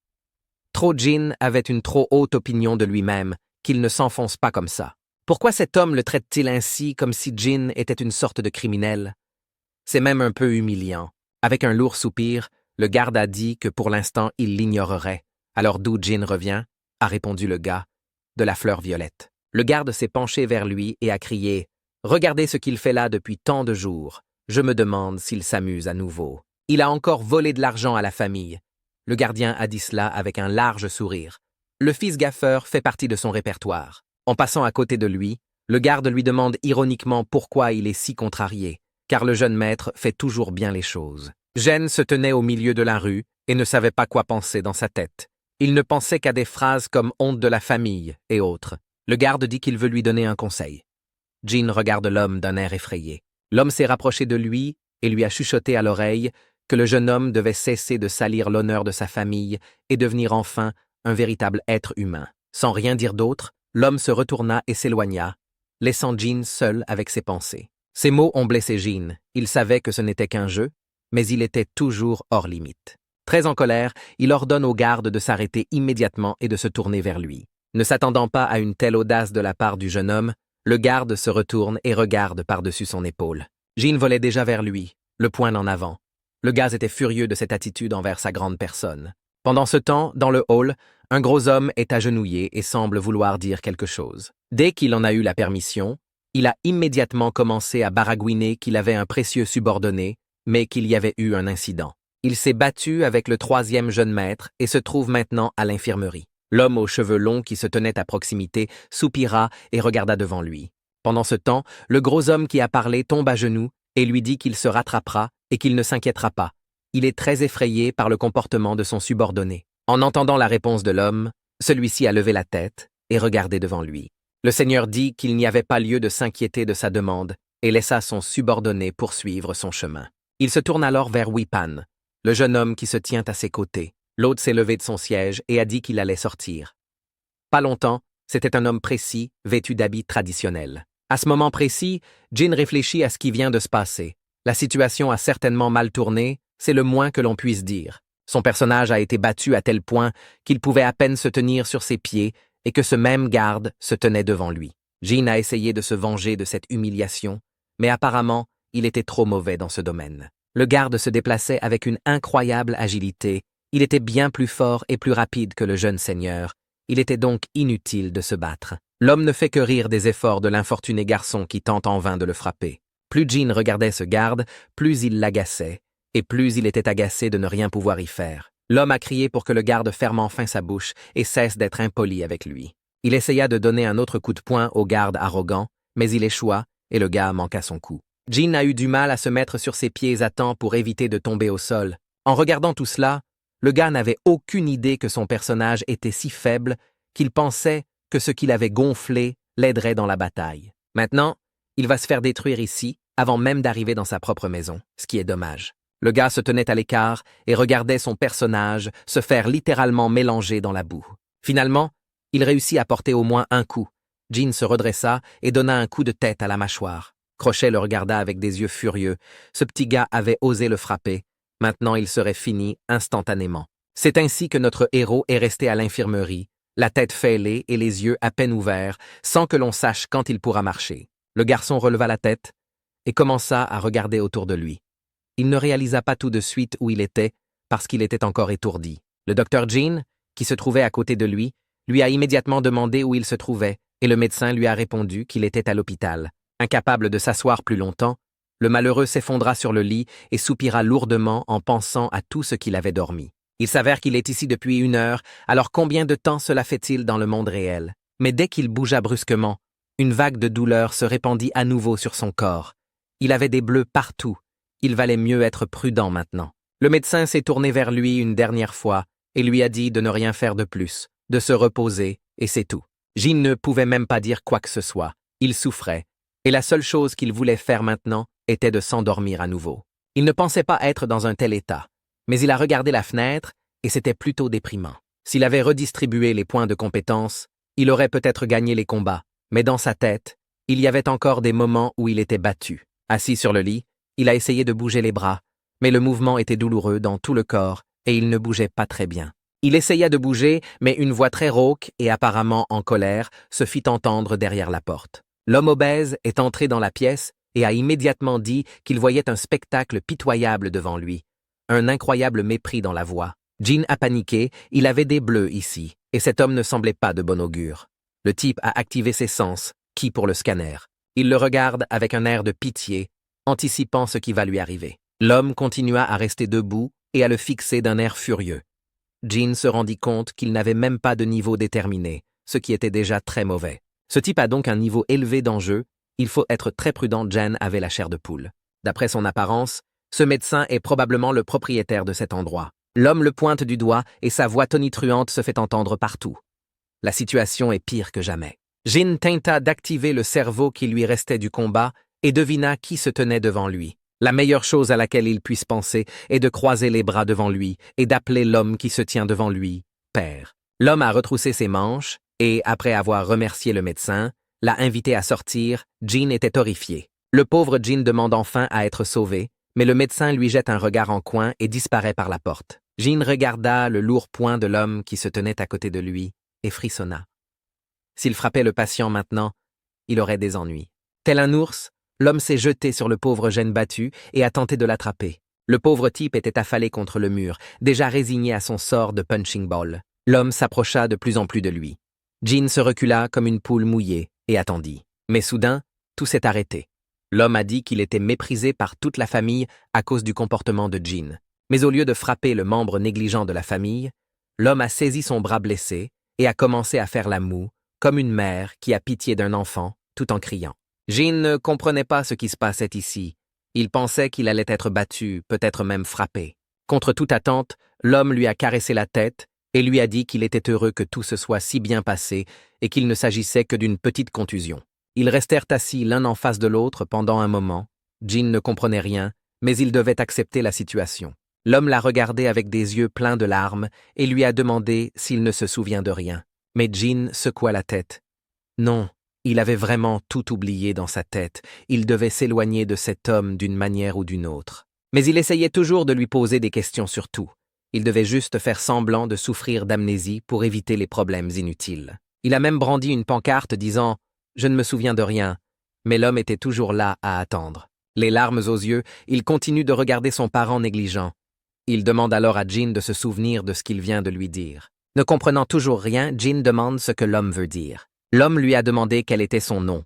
Trop Jin avait une trop haute opinion de lui-même qu'il ne s'enfonce pas comme ça. Pourquoi cet homme le traite-t-il ainsi comme si Jin était une sorte de criminel? C'est même un peu humiliant. Avec un lourd soupir, le garde a dit que pour l'instant il l'ignorerait. Alors d'où Jin revient? A répondu le gars. De la fleur violette. Le garde s'est penché vers lui et a crié « Regardez ce qu'il fait là depuis tant de jours. Je me demande s'il s'amuse à nouveau. Il a encore volé de l'argent à la famille. » Le gardien a dit cela avec un large sourire. Le fils gaffeur fait partie de son répertoire. En passant à côté de lui, le garde lui demande ironiquement pourquoi il est si contrarié, car le jeune maître fait toujours bien les choses. Jen se tenait au milieu de la rue et ne savait pas quoi penser dans sa tête. Il ne pensait qu'à des phrases comme « honte de la famille » et autres. Le garde dit qu'il veut lui donner un conseil. Jin regarde l'homme d'un air effrayé. L'homme s'est rapproché de lui et lui a chuchoté à l'oreille que le jeune homme devait cesser de salir l'honneur de sa famille et devenir enfin un véritable être humain. Sans rien dire d'autre, l'homme se retourna et s'éloigna, laissant Jin seul avec ses pensées. Ces mots ont blessé Jin. Il savait que ce n'était qu'un jeu, mais il était toujours hors limite. Très en colère, il ordonne au garde de s'arrêter immédiatement et de se tourner vers lui. Ne s'attendant pas à une telle audace de la part du jeune homme, le garde se retourne et regarde par-dessus son épaule. Jin volait déjà vers lui, le poing en avant. Le gars était furieux de cette attitude envers sa grande personne. Pendant ce temps, dans le hall, un gros homme est agenouillé et semble vouloir dire quelque chose. Dès qu'il en a eu la permission, il a immédiatement commencé à baragouiner qu'il avait un précieux subordonné, mais qu'il y avait eu un incident. Il s'est battu avec le troisième jeune maître et se trouve maintenant à l'infirmerie. L'homme aux cheveux longs qui se tenait à proximité soupira et regarda devant lui. Pendant ce temps, le gros homme qui a parlé tombe à genoux et lui dit qu'il se rattrapera et qu'il ne s'inquiétera pas. Il est très effrayé par le comportement de son subordonné. En entendant la réponse de l'homme, celui-ci a levé la tête et regardé devant lui. Le Seigneur dit qu'il n'y avait pas lieu de s'inquiéter de sa demande et laissa son subordonné poursuivre son chemin. Il se tourne alors vers Wipan, le jeune homme qui se tient à ses côtés. L'autre s'est levé de son siège et a dit qu'il allait sortir. Pas longtemps, c'était un homme précis, vêtu d'habits traditionnels. À ce moment précis, Jin réfléchit à ce qui vient de se passer. La situation a certainement mal tourné, c'est le moins que l'on puisse dire. Son personnage a été battu à tel point qu'il pouvait à peine se tenir sur ses pieds et que ce même garde se tenait devant lui. Jin a essayé de se venger de cette humiliation, mais apparemment, il était trop mauvais dans ce domaine. Le garde se déplaçait avec une incroyable agilité. Il était bien plus fort et plus rapide que le jeune seigneur. Il était donc inutile de se battre. L'homme ne fait que rire des efforts de l'infortuné garçon qui tente en vain de le frapper. Plus Jin regardait ce garde, plus il l'agaçait, et plus il était agacé de ne rien pouvoir y faire. L'homme a crié pour que le garde ferme enfin sa bouche et cesse d'être impoli avec lui. Il essaya de donner un autre coup de poing au garde arrogant, mais il échoua et le gars manqua son coup. Jin a eu du mal à se mettre sur ses pieds à temps pour éviter de tomber au sol. En regardant tout cela, le gars n'avait aucune idée que son personnage était si faible qu'il pensait que ce qu'il avait gonflé l'aiderait dans la bataille. Maintenant, il va se faire détruire ici, avant même d'arriver dans sa propre maison, ce qui est dommage. Le gars se tenait à l'écart et regardait son personnage se faire littéralement mélanger dans la boue. Finalement, il réussit à porter au moins un coup. Jin se redressa et donna un coup de tête à la mâchoire. Crochet le regarda avec des yeux furieux. Ce petit gars avait osé le frapper. Maintenant, il serait fini instantanément. C'est ainsi que notre héros est resté à l'infirmerie, la tête fêlée et les yeux à peine ouverts, sans que l'on sache quand il pourra marcher. Le garçon releva la tête et commença à regarder autour de lui. Il ne réalisa pas tout de suite où il était parce qu'il était encore étourdi. Le docteur Jean, qui se trouvait à côté de lui a immédiatement demandé où il se trouvait et le médecin lui a répondu qu'il était à l'hôpital. Incapable de s'asseoir plus longtemps, le malheureux s'effondra sur le lit et soupira lourdement en pensant à tout ce qu'il avait dormi. Il s'avère qu'il est ici depuis 1 heure, alors combien de temps cela fait-il dans le monde réel? Mais dès qu'il bougea brusquement, une vague de douleur se répandit à nouveau sur son corps. Il avait des bleus partout. Il valait mieux être prudent maintenant. Le médecin s'est tourné vers lui une dernière fois et lui a dit de ne rien faire de plus, de se reposer, et c'est tout. Jean ne pouvait même pas dire quoi que ce soit. Il souffrait, et la seule chose qu'il voulait faire maintenant était de s'endormir à nouveau. Il ne pensait pas être dans un tel état, mais il a regardé la fenêtre et c'était plutôt déprimant. S'il avait redistribué les points de compétence, il aurait peut-être gagné les combats, mais dans sa tête, il y avait encore des moments où il était battu. Assis sur le lit, il a essayé de bouger les bras, mais le mouvement était douloureux dans tout le corps et il ne bougeait pas très bien. Il essaya de bouger, mais une voix très rauque et apparemment en colère se fit entendre derrière la porte. L'homme obèse est entré dans la pièce et a immédiatement dit qu'il voyait un spectacle pitoyable devant lui. Un incroyable mépris dans la voix. Jean a paniqué, il avait des bleus ici, et cet homme ne semblait pas de bon augure. Le type a activé ses sens, qui pour le scanner. Il le regarde avec un air de pitié, anticipant ce qui va lui arriver. L'homme continua à rester debout et à le fixer d'un air furieux. Jean se rendit compte qu'il n'avait même pas de niveau déterminé, ce qui était déjà très mauvais. Ce type a donc un niveau élevé d'enjeu, il faut être très prudent. Jean avait la chair de poule. D'après son apparence, ce médecin est probablement le propriétaire de cet endroit. L'homme le pointe du doigt et sa voix tonitruante se fait entendre partout. La situation est pire que jamais. Jean tenta d'activer le cerveau qui lui restait du combat et devina qui se tenait devant lui. La meilleure chose à laquelle il puisse penser est de croiser les bras devant lui et d'appeler l'homme qui se tient devant lui « Père ». L'homme a retroussé ses manches et, après avoir remercié le médecin, l'a invité à sortir. Jean était horrifié. Le pauvre Jean demande enfin à être sauvé, mais le médecin lui jette un regard en coin et disparaît par la porte. Jean regarda le lourd poing de l'homme qui se tenait à côté de lui et frissonna. S'il frappait le patient maintenant, il aurait des ennuis. Tel un ours, l'homme s'est jeté sur le pauvre jeune battu et a tenté de l'attraper. Le pauvre type était affalé contre le mur, déjà résigné à son sort de punching ball. L'homme s'approcha de plus en plus de lui. Jean se recula comme une poule mouillée et attendit. Mais soudain, tout s'est arrêté. L'homme a dit qu'il était méprisé par toute la famille à cause du comportement de Jean. Mais au lieu de frapper le membre négligent de la famille, l'homme a saisi son bras blessé et a commencé à faire la moue, comme une mère qui a pitié d'un enfant, tout en criant. Jean ne comprenait pas ce qui se passait ici. Il pensait qu'il allait être battu, peut-être même frappé. Contre toute attente, l'homme lui a caressé la tête et lui a dit qu'il était heureux que tout se soit si bien passé et qu'il ne s'agissait que d'une petite contusion. Ils restèrent assis l'un en face de l'autre pendant un moment. Jean ne comprenait rien, mais il devait accepter la situation. L'homme l'a regardé avec des yeux pleins de larmes et lui a demandé s'il ne se souvient de rien. Mais Jean secoua la tête. Non, il avait vraiment tout oublié dans sa tête. Il devait s'éloigner de cet homme d'une manière ou d'une autre. Mais il essayait toujours de lui poser des questions sur tout. Il devait juste faire semblant de souffrir d'amnésie pour éviter les problèmes inutiles. Il a même brandi une pancarte disant « Je ne me souviens de rien », mais l'homme était toujours là à attendre. Les larmes aux yeux, il continue de regarder son parent négligent. Il demande alors à Jean de se souvenir de ce qu'il vient de lui dire. Ne comprenant toujours rien, Jean demande ce que l'homme veut dire. L'homme lui a demandé quel était son nom.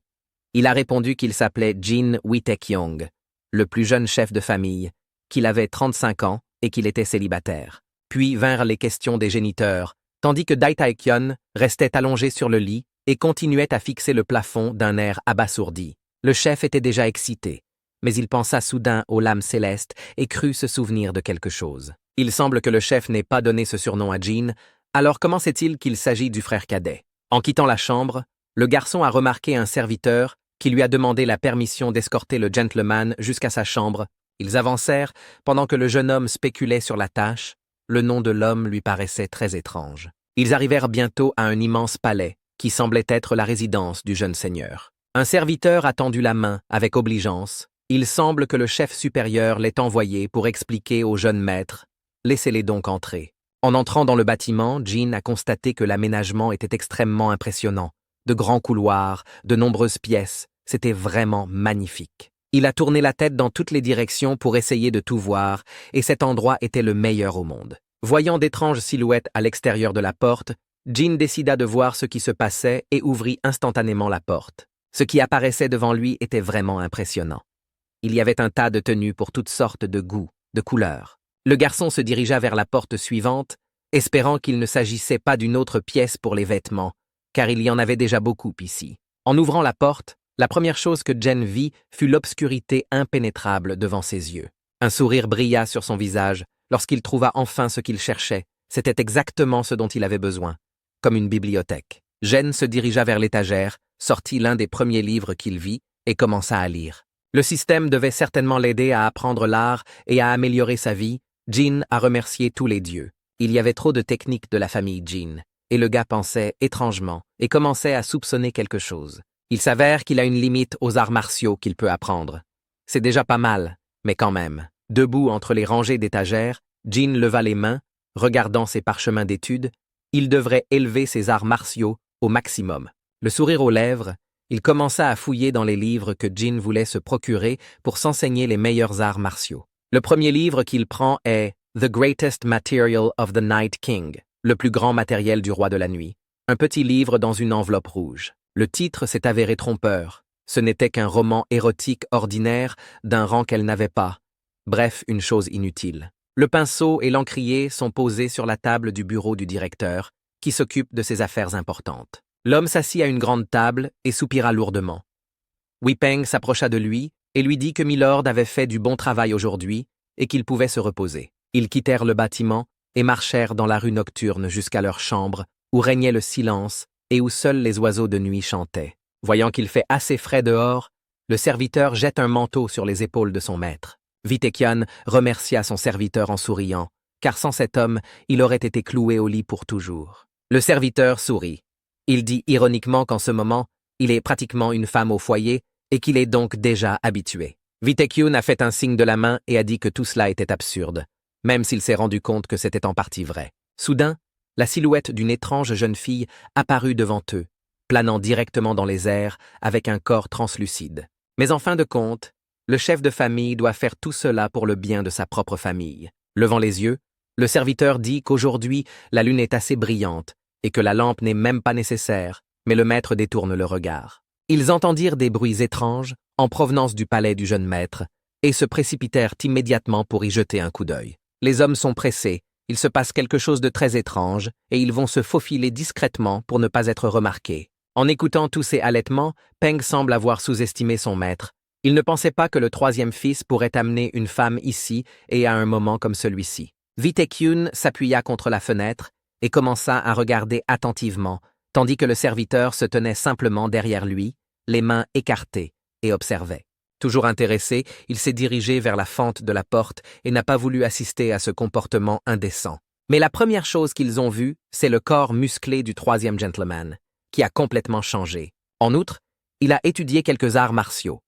Il a répondu qu'il s'appelait Jean Wee-Taek-Yong, le plus jeune chef de famille, qu'il avait 35 ans et qu'il était célibataire. Puis vinrent les questions des géniteurs, tandis que Dae Taek-yeon restait allongé sur le lit et continuait à fixer le plafond d'un air abasourdi. Le chef était déjà excité, mais il pensa soudain aux lames célestes et crut se souvenir de quelque chose. Il semble que le chef n'ait pas donné ce surnom à Jean, alors comment sait-il qu'il s'agit du frère cadet? En quittant la chambre, le garçon a remarqué un serviteur qui lui a demandé la permission d'escorter le gentleman jusqu'à sa chambre. Ils avancèrent pendant que le jeune homme spéculait sur la tâche. Le nom de l'homme lui paraissait très étrange. Ils arrivèrent bientôt à un immense palais qui semblait être la résidence du jeune seigneur. Un serviteur a tendu la main avec obligeance. Il semble que le chef supérieur l'ait envoyé pour expliquer au jeune maître. Laissez-les donc entrer. En entrant dans le bâtiment, Jean a constaté que l'aménagement était extrêmement impressionnant. De grands couloirs, de nombreuses pièces, c'était vraiment magnifique. Il a tourné la tête dans toutes les directions pour essayer de tout voir, et cet endroit était le meilleur au monde. Voyant d'étranges silhouettes à l'extérieur de la porte, Jin décida de voir ce qui se passait et ouvrit instantanément la porte. Ce qui apparaissait devant lui était vraiment impressionnant. Il y avait un tas de tenues pour toutes sortes de goûts, de couleurs. Le garçon se dirigea vers la porte suivante, espérant qu'il ne s'agissait pas d'une autre pièce pour les vêtements, car il y en avait déjà beaucoup ici. En ouvrant la porte, la première chose que Jen vit fut l'obscurité impénétrable devant ses yeux. Un sourire brilla sur son visage lorsqu'il trouva enfin ce qu'il cherchait. C'était exactement ce dont il avait besoin, comme une bibliothèque. Jen se dirigea vers l'étagère, sortit l'un des premiers livres qu'il vit et commença à lire. Le système devait certainement l'aider à apprendre l'art et à améliorer sa vie. Jin a remercié tous les dieux. Il y avait trop de techniques de la famille Jin, et le gars pensait étrangement et commençait à soupçonner quelque chose. Il s'avère qu'il a une limite aux arts martiaux qu'il peut apprendre. C'est déjà pas mal, mais quand même. Debout entre les rangées d'étagères, Jin leva les mains, regardant ses parchemins d'études. Il devrait élever ses arts martiaux au maximum. Le sourire aux lèvres, il commença à fouiller dans les livres que Jin voulait se procurer pour s'enseigner les meilleurs arts martiaux. Le premier livre qu'il prend est The Greatest Material of the Night King, le plus grand matériel du roi de la nuit. Un petit livre dans une enveloppe rouge. Le titre s'est avéré trompeur. Ce n'était qu'un roman érotique ordinaire d'un rang qu'elle n'avait pas. Bref, une chose inutile. Le pinceau et l'encrier sont posés sur la table du bureau du directeur, qui s'occupe de ses affaires importantes. L'homme s'assit à une grande table et soupira lourdement. Wei Peng s'approcha de lui et lui dit que Milord avait fait du bon travail aujourd'hui et qu'il pouvait se reposer. Ils quittèrent le bâtiment et marchèrent dans la rue nocturne jusqu'à leur chambre, où régnait le silence et où seuls les oiseaux de nuit chantaient. Voyant qu'il fait assez frais dehors, le serviteur jette un manteau sur les épaules de son maître. Wittekian remercia son serviteur en souriant, car sans cet homme, il aurait été cloué au lit pour toujours. Le serviteur sourit. Il dit ironiquement qu'en ce moment, il est pratiquement une femme au foyer et qu'il est donc déjà habitué. Wittekian a fait un signe de la main et a dit que tout cela était absurde, même s'il s'est rendu compte que c'était en partie vrai. Soudain, la silhouette d'une étrange jeune fille apparut devant eux, planant directement dans les airs avec un corps translucide. Mais en fin de compte, le chef de famille doit faire tout cela pour le bien de sa propre famille. Levant les yeux, le serviteur dit qu'aujourd'hui, la lune est assez brillante et que la lampe n'est même pas nécessaire, mais le maître détourne le regard. Ils entendirent des bruits étranges en provenance du palais du jeune maître et se précipitèrent immédiatement pour y jeter un coup d'œil. Les hommes sont pressés, il se passe quelque chose de très étrange et ils vont se faufiler discrètement pour ne pas être remarqués. En écoutant tous ces halètements, Peng semble avoir sous-estimé son maître. Il ne pensait pas que le troisième fils pourrait amener une femme ici et à un moment comme celui-ci. Wittekian s'appuya contre la fenêtre et commença à regarder attentivement, tandis que le serviteur se tenait simplement derrière lui, les mains écartées, et observait. Toujours intéressé, il s'est dirigé vers la fente de la porte et n'a pas voulu assister à ce comportement indécent. Mais la première chose qu'ils ont vue, c'est le corps musclé du troisième gentleman, qui a complètement changé. En outre, il a étudié quelques arts martiaux.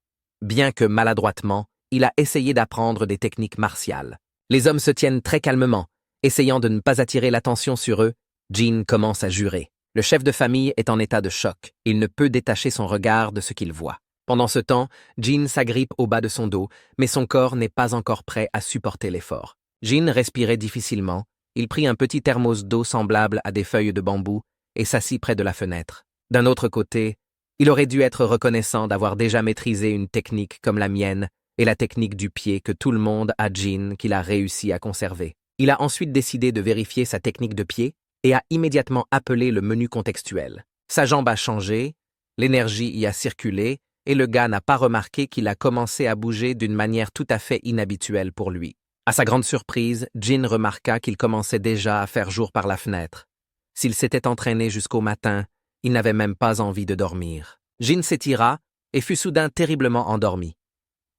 Bien que maladroitement, il a essayé d'apprendre des techniques martiales. Les hommes se tiennent très calmement, essayant de ne pas attirer l'attention sur eux. Jin commence à jurer. Le chef de famille est en état de choc. Il ne peut détacher son regard de ce qu'il voit. Pendant ce temps, Jin s'agrippe au bas de son dos, mais son corps n'est pas encore prêt à supporter l'effort. Jin respirait difficilement. Il prit un petit thermos d'eau semblable à des feuilles de bambou et s'assit près de la fenêtre. D'un autre côté, il aurait dû être reconnaissant d'avoir déjà maîtrisé une technique comme la mienne et la technique du pied que tout le monde a Jin qu'il a réussi à conserver. Il a ensuite décidé de vérifier sa technique de pied et a immédiatement appelé le menu contextuel. Sa jambe a changé, l'énergie y a circulé et le gars n'a pas remarqué qu'il a commencé à bouger d'une manière tout à fait inhabituelle pour lui. À sa grande surprise, Jin remarqua qu'il commençait déjà à faire jour par la fenêtre. S'il s'était entraîné jusqu'au matin, il n'avait même pas envie de dormir. Jin s'étira et fut soudain terriblement endormi.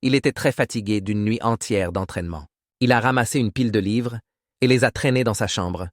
Il était très fatigué d'une nuit entière d'entraînement. Il a ramassé une pile de livres et les a traînés dans sa chambre.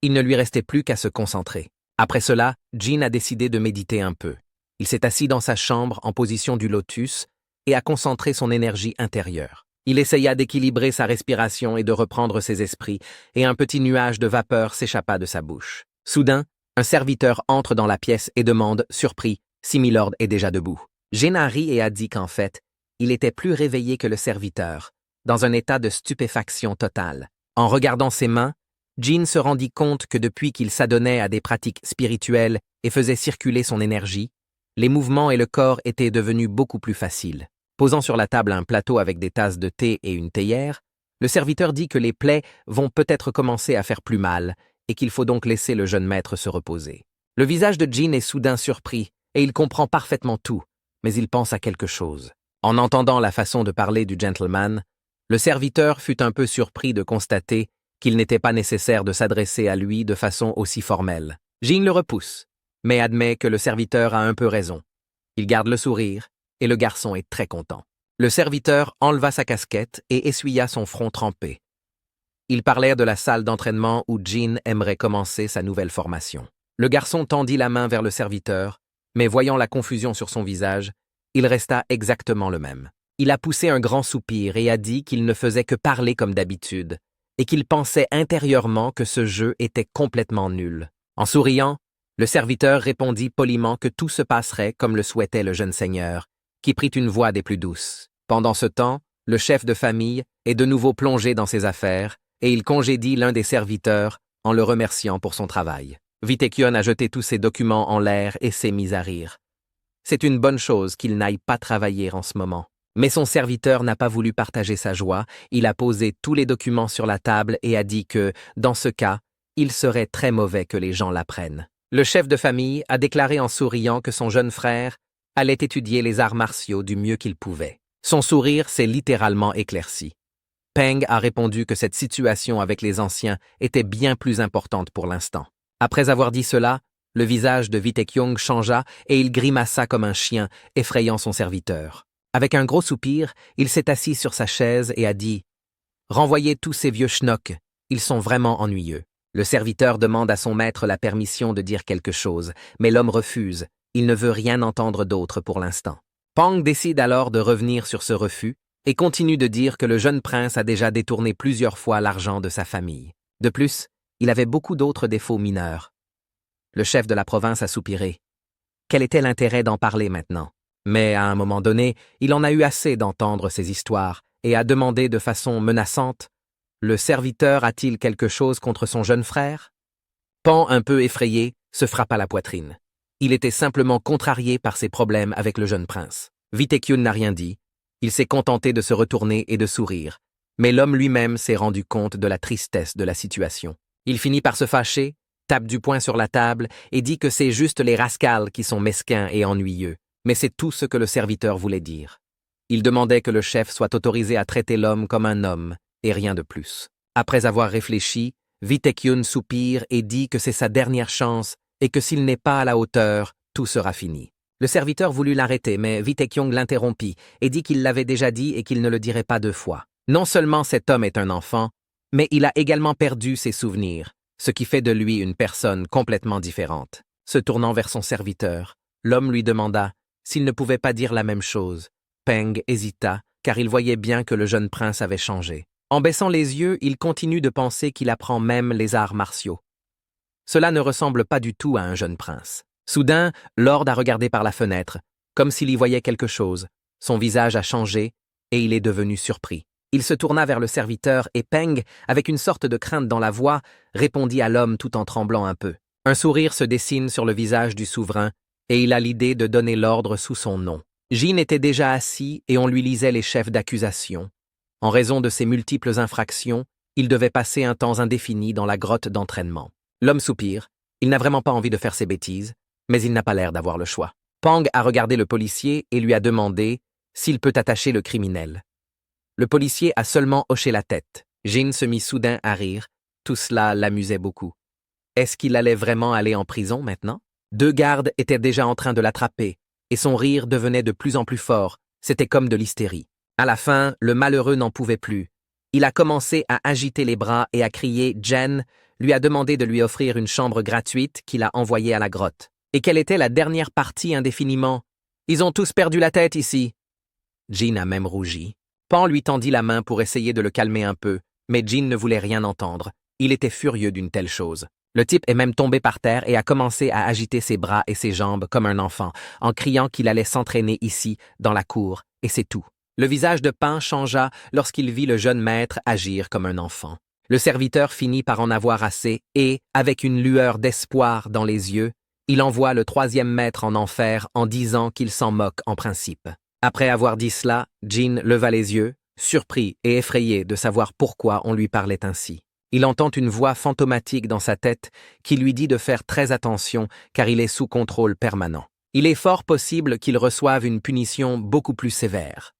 Il ne lui restait plus qu'à se concentrer. Après cela, Jin a décidé de méditer un peu. Il s'est assis dans sa chambre en position du lotus et a concentré son énergie intérieure. Il essaya d'équilibrer sa respiration et de reprendre ses esprits, et un petit nuage de vapeur s'échappa de sa bouche. Soudain, un serviteur entre dans la pièce et demande, surpris, si Milord est déjà debout. Jin rit et a dit qu'en fait, il était plus réveillé que le serviteur, dans un état de stupéfaction totale. En regardant ses mains, Jean se rendit compte que depuis qu'il s'adonnait à des pratiques spirituelles et faisait circuler son énergie, les mouvements et le corps étaient devenus beaucoup plus faciles. Posant sur la table un plateau avec des tasses de thé et une théière, le serviteur dit que les plaies vont peut-être commencer à faire plus mal et qu'il faut donc laisser le jeune maître se reposer. Le visage de Jean est soudain surpris et il comprend parfaitement tout, mais il pense à quelque chose. En entendant la façon de parler du gentleman, le serviteur fut un peu surpris de constater qu'il n'était pas nécessaire de s'adresser à lui de façon aussi formelle. Jean le repousse, mais admet que le serviteur a un peu raison. Il garde le sourire, et le garçon est très content. Le serviteur enleva sa casquette et essuya son front trempé. Ils parlèrent de la salle d'entraînement où Jean aimerait commencer sa nouvelle formation. Le garçon tendit la main vers le serviteur, mais voyant la confusion sur son visage, il resta exactement le même. Il a poussé un grand soupir et a dit qu'il ne faisait que parler comme d'habitude, et qu'il pensait intérieurement que ce jeu était complètement nul. En souriant, le serviteur répondit poliment que tout se passerait comme le souhaitait le jeune seigneur, qui prit une voix des plus douces. Pendant ce temps, le chef de famille est de nouveau plongé dans ses affaires, et il congédie l'un des serviteurs en le remerciant pour son travail. Wittekion a jeté tous ses documents en l'air et s'est mis à rire. C'est une bonne chose qu'il n'aille pas travailler en ce moment. Mais son serviteur n'a pas voulu partager sa joie, il a posé tous les documents sur la table et a dit que, dans ce cas, il serait très mauvais que les gens l'apprennent. Le chef de famille a déclaré en souriant que son jeune frère allait étudier les arts martiaux du mieux qu'il pouvait. Son sourire s'est littéralement éclairci. Peng a répondu que cette situation avec les anciens était bien plus importante pour l'instant. Après avoir dit cela, le visage de Wittekion changea et il grimaça comme un chien, effrayant son serviteur. Avec un gros soupir, il s'est assis sur sa chaise et a dit « Renvoyez tous ces vieux schnocks, ils sont vraiment ennuyeux. » Le serviteur demande à son maître la permission de dire quelque chose, mais l'homme refuse, il ne veut rien entendre d'autre pour l'instant. Pang décide alors de revenir sur ce refus et continue de dire que le jeune prince a déjà détourné plusieurs fois l'argent de sa famille. De plus, il avait beaucoup d'autres défauts mineurs. Le chef de la province a soupiré. Quel était l'intérêt d'en parler maintenant? Mais à un moment donné, il en a eu assez d'entendre ces histoires et a demandé de façon menaçante « Le serviteur a-t-il quelque chose contre son jeune frère ?» Pan, un peu effrayé, se frappa la poitrine. Il était simplement contrarié par ses problèmes avec le jeune prince. Wittekion n'a rien dit. Il s'est contenté de se retourner et de sourire. Mais l'homme lui-même s'est rendu compte de la tristesse de la situation. Il finit par se fâcher, tape du poing sur la table et dit que c'est juste les rascals qui sont mesquins et ennuyeux. Mais c'est tout ce que le serviteur voulait dire. Il demandait que le chef soit autorisé à traiter l'homme comme un homme, et rien de plus. Après avoir réfléchi, Wittekion soupire et dit que c'est sa dernière chance et que s'il n'est pas à la hauteur, tout sera fini. Le serviteur voulut l'arrêter, mais Wittekion l'interrompit et dit qu'il l'avait déjà dit et qu'il ne le dirait pas deux fois. Non seulement cet homme est un enfant, mais il a également perdu ses souvenirs, ce qui fait de lui une personne complètement différente. Se tournant vers son serviteur, l'homme lui demanda s'il ne pouvait pas dire la même chose. Peng hésita, car il voyait bien que le jeune prince avait changé. En baissant les yeux, il continue de penser qu'il apprend même les arts martiaux. Cela ne ressemble pas du tout à un jeune prince. Soudain, Lord a regardé par la fenêtre, comme s'il y voyait quelque chose. Son visage a changé, et il est devenu surpris. Il se tourna vers le serviteur et Peng, avec une sorte de crainte dans la voix, répondit à l'homme tout en tremblant un peu. Un sourire se dessine sur le visage du souverain, et il a l'idée de donner l'ordre sous son nom. Jean était déjà assis et on lui lisait les chefs d'accusation. En raison de ses multiples infractions, il devait passer un temps indéfini dans la grotte d'entraînement. L'homme soupire, il n'a vraiment pas envie de faire ses bêtises, mais il n'a pas l'air d'avoir le choix. Pang a regardé le policier et lui a demandé s'il peut attacher le criminel. Le policier a seulement hoché la tête. Jean se mit soudain à rire, tout cela l'amusait beaucoup. Est-ce qu'il allait vraiment aller en prison maintenant? 2 gardes étaient déjà en train de l'attraper, et son rire devenait de plus en plus fort, c'était comme de l'hystérie. À la fin, le malheureux n'en pouvait plus. Il a commencé à agiter les bras et à crier « Jen !» lui a demandé de lui offrir une chambre gratuite qu'il a envoyée à la grotte. Et quelle était la dernière partie indéfiniment? « Ils ont tous perdu la tête ici !» Jean a même rougi. Pan lui tendit la main pour essayer de le calmer un peu, mais Jean ne voulait rien entendre. Il était furieux d'une telle chose. Le type est même tombé par terre et a commencé à agiter ses bras et ses jambes comme un enfant, en criant qu'il allait s'entraîner ici, dans la cour, et c'est tout. Le visage de Pain changea lorsqu'il vit le jeune maître agir comme un enfant. Le serviteur finit par en avoir assez et, avec une lueur d'espoir dans les yeux, il envoie le troisième maître en enfer en disant qu'il s'en moque en principe. Après avoir dit cela, Jin leva les yeux, surpris et effrayé de savoir pourquoi on lui parlait ainsi. Il entend une voix fantomatique dans sa tête qui lui dit de faire très attention car il est sous contrôle permanent. Il est fort possible qu'il reçoive une punition beaucoup plus sévère.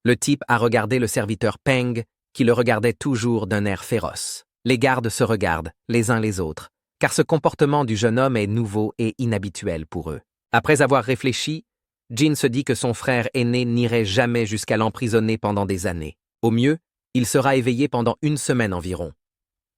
Le type a regardé le serviteur Peng, qui le regardait toujours d'un air féroce. Les gardes se regardent, les uns les autres, car ce comportement du jeune homme est nouveau et inhabituel pour eux. Après avoir réfléchi, Jin se dit que son frère aîné n'irait jamais jusqu'à l'emprisonner pendant des années. Au mieux, il sera éveillé pendant 1 semaine environ.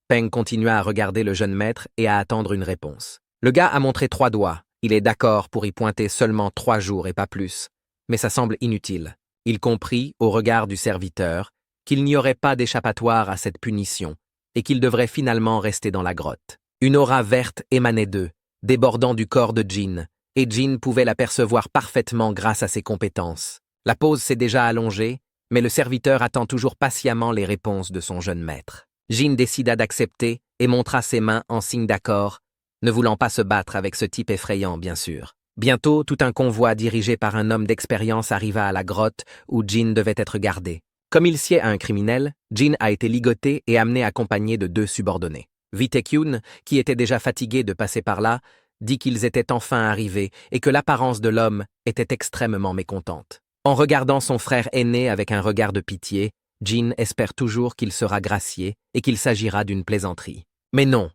Peng continua à regarder le jeune maître et à attendre une réponse. Le gars a montré 3 doigts. Il est d'accord pour y pointer seulement 3 jours et pas plus. Mais ça semble inutile. Il comprit, au regard du serviteur, qu'il n'y aurait pas d'échappatoire à cette punition et qu'il devrait finalement rester dans la grotte. Une aura verte émanait d'eux, débordant du corps de Jin, et Jin pouvait l'apercevoir parfaitement grâce à ses compétences. La pause s'est déjà allongée, mais le serviteur attend toujours patiemment les réponses de son jeune maître. Jin décida d'accepter et montra ses mains en signe d'accord, ne voulant pas se battre avec ce type effrayant, bien sûr. Bientôt, tout un convoi dirigé par un homme d'expérience arriva à la grotte où Jin devait être gardé. Comme il sied à un criminel, Jin a été ligoté et amené accompagné de 2 subordonnés. Wee-taek-yoon, qui était déjà fatigué de passer par là, dit qu'ils étaient enfin arrivés et que l'apparence de l'homme était extrêmement mécontente. En regardant son frère aîné avec un regard de pitié, Jin espère toujours qu'il sera gracié et qu'il s'agira d'une plaisanterie. Mais non,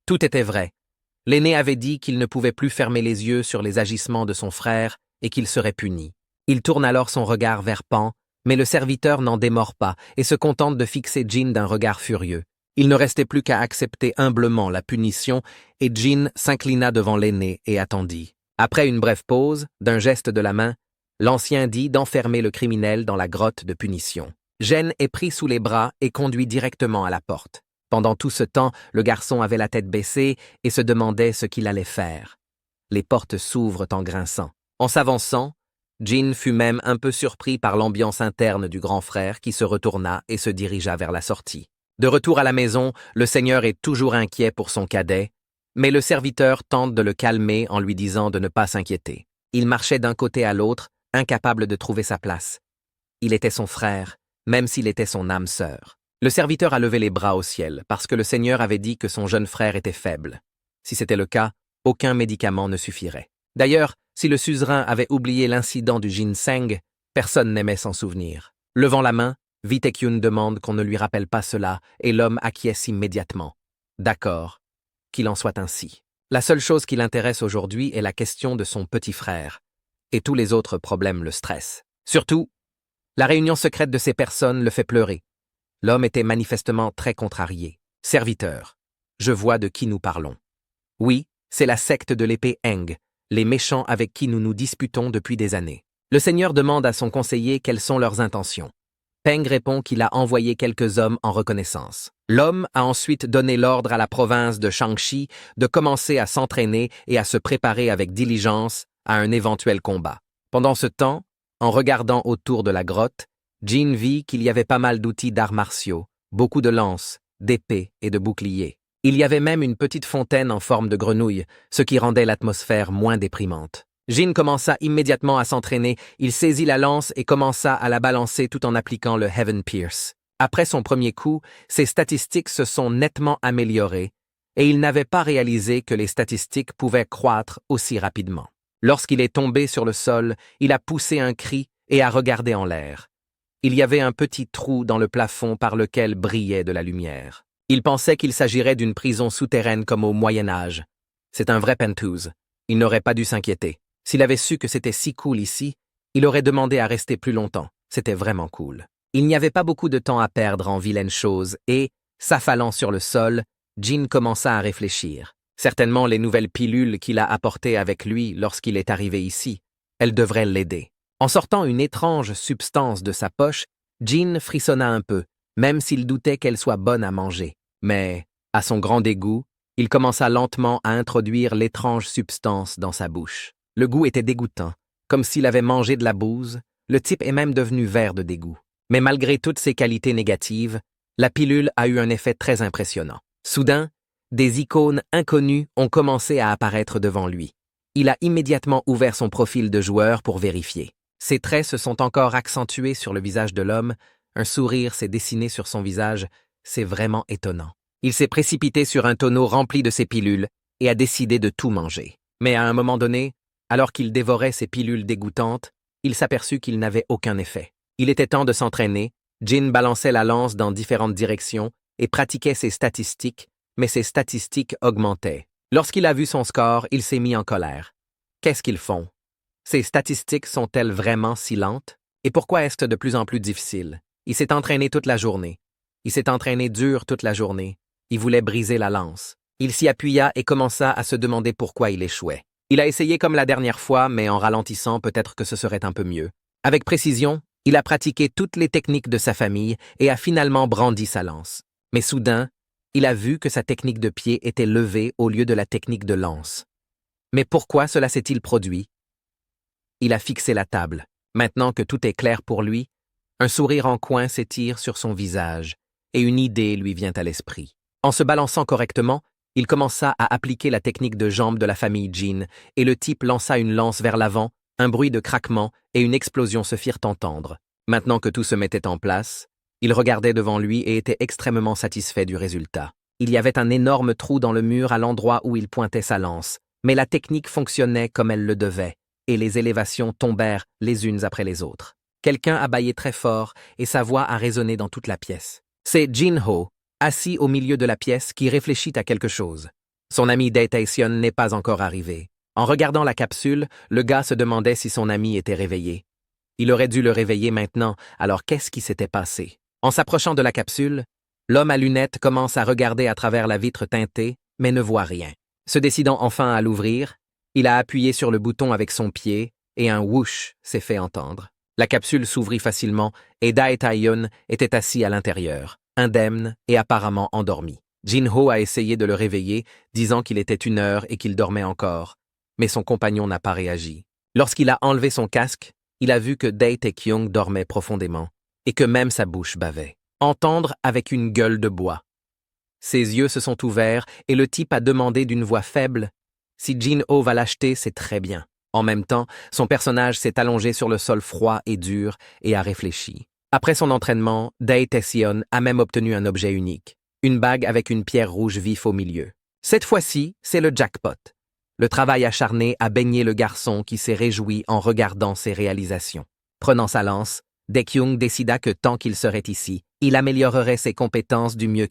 tout était vrai. L'aîné avait dit qu'il ne pouvait plus fermer les yeux sur les agissements de son frère et qu'il serait puni. Il tourne alors son regard vers Pan, mais le serviteur n'en démord pas et se contente de fixer Jin d'un regard furieux. Il ne restait plus qu'à accepter humblement la punition et Jin s'inclina devant l'aîné et attendit. Après une brève pause, d'un geste de la main, l'ancien dit d'enfermer le criminel dans la grotte de punition. Gen est pris sous les bras et conduit directement à la porte. Pendant tout ce temps, le garçon avait la tête baissée et se demandait ce qu'il allait faire. Les portes s'ouvrent en grinçant. En s'avançant, Jin fut même un peu surpris par l'ambiance interne du grand frère qui se retourna et se dirigea vers la sortie. De retour à la maison, le seigneur est toujours inquiet pour son cadet, mais le serviteur tente de le calmer en lui disant de ne pas s'inquiéter. Il marchait d'un côté à l'autre, incapable de trouver sa place. Il était son frère, même s'il était son âme sœur. Le serviteur a levé les bras au ciel parce que le seigneur avait dit que son jeune frère était faible. Si c'était le cas, aucun médicament ne suffirait. D'ailleurs, si le suzerain avait oublié l'incident du ginseng, personne n'aimait s'en souvenir. Levant la main, Wee-taek-yoon demande qu'on ne lui rappelle pas cela et l'homme acquiesce immédiatement. D'accord, qu'il en soit ainsi. La seule chose qui l'intéresse aujourd'hui est la question de son petit frère, et tous les autres problèmes le stressent. Surtout, la réunion secrète de ces personnes le fait pleurer. L'homme était manifestement très contrarié. Serviteur, je vois de qui nous parlons. Oui, c'est la secte de l'épée Eng, les méchants avec qui nous nous disputons depuis des années. Le seigneur demande à son conseiller quelles sont leurs intentions. Peng répond qu'il a envoyé quelques hommes en reconnaissance. L'homme a ensuite donné l'ordre à la province de Shangxi de commencer à s'entraîner et à se préparer avec diligence à un éventuel combat. Pendant ce temps, en regardant autour de la grotte, Jin vit qu'il y avait pas mal d'outils d'arts martiaux, beaucoup de lances, d'épées et de boucliers. Il y avait même une petite fontaine en forme de grenouille, ce qui rendait l'atmosphère moins déprimante. Jin commença immédiatement à s'entraîner, il saisit la lance et commença à la balancer tout en appliquant le Heaven Pierce. Après son premier coup, ses statistiques se sont nettement améliorées et il n'avait pas réalisé que les statistiques pouvaient croître aussi rapidement. Lorsqu'il est tombé sur le sol, il a poussé un cri et a regardé en l'air. Il y avait un petit trou dans le plafond par lequel brillait de la lumière. Il pensait qu'il s'agirait d'une prison souterraine comme au Moyen-Âge. C'est un vrai penthouse. Il n'aurait pas dû s'inquiéter. S'il avait su que c'était si cool ici, il aurait demandé à rester plus longtemps. C'était vraiment cool. Il n'y avait pas beaucoup de temps à perdre en vilaines choses et, s'affalant sur le sol, Jin commença à réfléchir. Certainement les nouvelles pilules qu'il a apportées avec lui lorsqu'il est arrivé ici, elles devraient l'aider. En sortant une étrange substance de sa poche, Jin frissonna un peu, même s'il doutait qu'elle soit bonne à manger. Mais, à son grand dégoût, il commença lentement à introduire l'étrange substance dans sa bouche. Le goût était dégoûtant, comme s'il avait mangé de la bouse, Le type est même devenu vert de dégoût. Mais malgré toutes ses qualités négatives, la pilule a eu un effet très impressionnant. Soudain, des icônes inconnues ont commencé à apparaître devant lui. Il a immédiatement ouvert son profil de joueur pour vérifier. Ses traits se sont encore accentués sur le visage de l'homme, un sourire s'est dessiné sur son visage, c'est vraiment étonnant. Il s'est précipité sur un tonneau rempli de ses pilules et a décidé de tout manger. Mais à un moment donné, alors qu'il dévorait ses pilules dégoûtantes, il s'aperçut qu'il n'avait aucun effet. Il était temps de s'entraîner, Jin balançait la lance dans différentes directions et pratiquait ses statistiques, mais ses statistiques augmentaient. Lorsqu'il a vu son score, il s'est mis en colère. Qu'est-ce qu'ils font? Ces statistiques sont-elles vraiment si lentes? Et pourquoi est-ce de plus en plus difficile? Il s'est entraîné toute la journée. Il s'est entraîné dur toute la journée. Il voulait briser la lance. Il s'y appuya et commença à se demander pourquoi il échouait. Il a essayé comme la dernière fois, mais en ralentissant, peut-être que ce serait un peu mieux. Avec précision, il a pratiqué toutes les techniques de sa famille et a finalement brandi sa lance. Mais soudain, il a vu que sa technique de pied était levée au lieu de la technique de lance. Mais pourquoi cela s'est-il produit? Il a fixé la table. Maintenant que tout est clair pour lui, un sourire en coin s'étire sur son visage et une idée lui vient à l'esprit. En se balançant correctement, il commença à appliquer la technique de jambe de la famille Jin et le type lança une lance vers l'avant, un bruit de craquement et une explosion se firent entendre. Maintenant que tout se mettait en place, il regardait devant lui et était extrêmement satisfait du résultat. Il y avait un énorme trou dans le mur à l'endroit où il pointait sa lance, mais la technique fonctionnait comme elle le devait, et les élévations tombèrent les unes après les autres. Quelqu'un a bâillé très fort et sa voix a résonné dans toute la pièce. C'est Jin-ho, assis au milieu de la pièce, qui réfléchit à quelque chose. Son ami Dae-Tae-sion n'est pas encore arrivé. En regardant la capsule, le gars se demandait si son ami était réveillé. Il aurait dû le réveiller maintenant, alors qu'est-ce qui s'était passé? En s'approchant de la capsule, l'homme à lunettes commence à regarder à travers la vitre teintée, mais ne voit rien. Se décidant enfin à l'ouvrir, il a appuyé sur le bouton avec son pied et un whoosh s'est fait entendre. La capsule s'ouvrit facilement et Dae-Tae-yeon était assis à l'intérieur, indemne et apparemment endormi. Jin-ho a essayé de le réveiller, disant qu'il était 1 heure et qu'il dormait encore, mais son compagnon n'a pas réagi. Lorsqu'il a enlevé son casque, il a vu que Dae-Tae-kyung dormait profondément et que même sa bouche bavait. Entendre avec une gueule de bois. Ses yeux se sont ouverts et le type a demandé d'une voix faible « Si Jin-ho va l'acheter, c'est très bien ». En même temps, son personnage s'est allongé sur le sol froid et dur et a réfléchi. Après son entraînement, Dae-Tae-sion a même obtenu un objet unique, une bague avec une pierre rouge vif au milieu. Cette fois-ci, c'est le jackpot. Le travail acharné a baigné le garçon qui s'est réjoui en regardant ses réalisations. Prenant sa lance, Dae-kyung décida que tant qu'il serait ici, il améliorerait ses compétences du mieux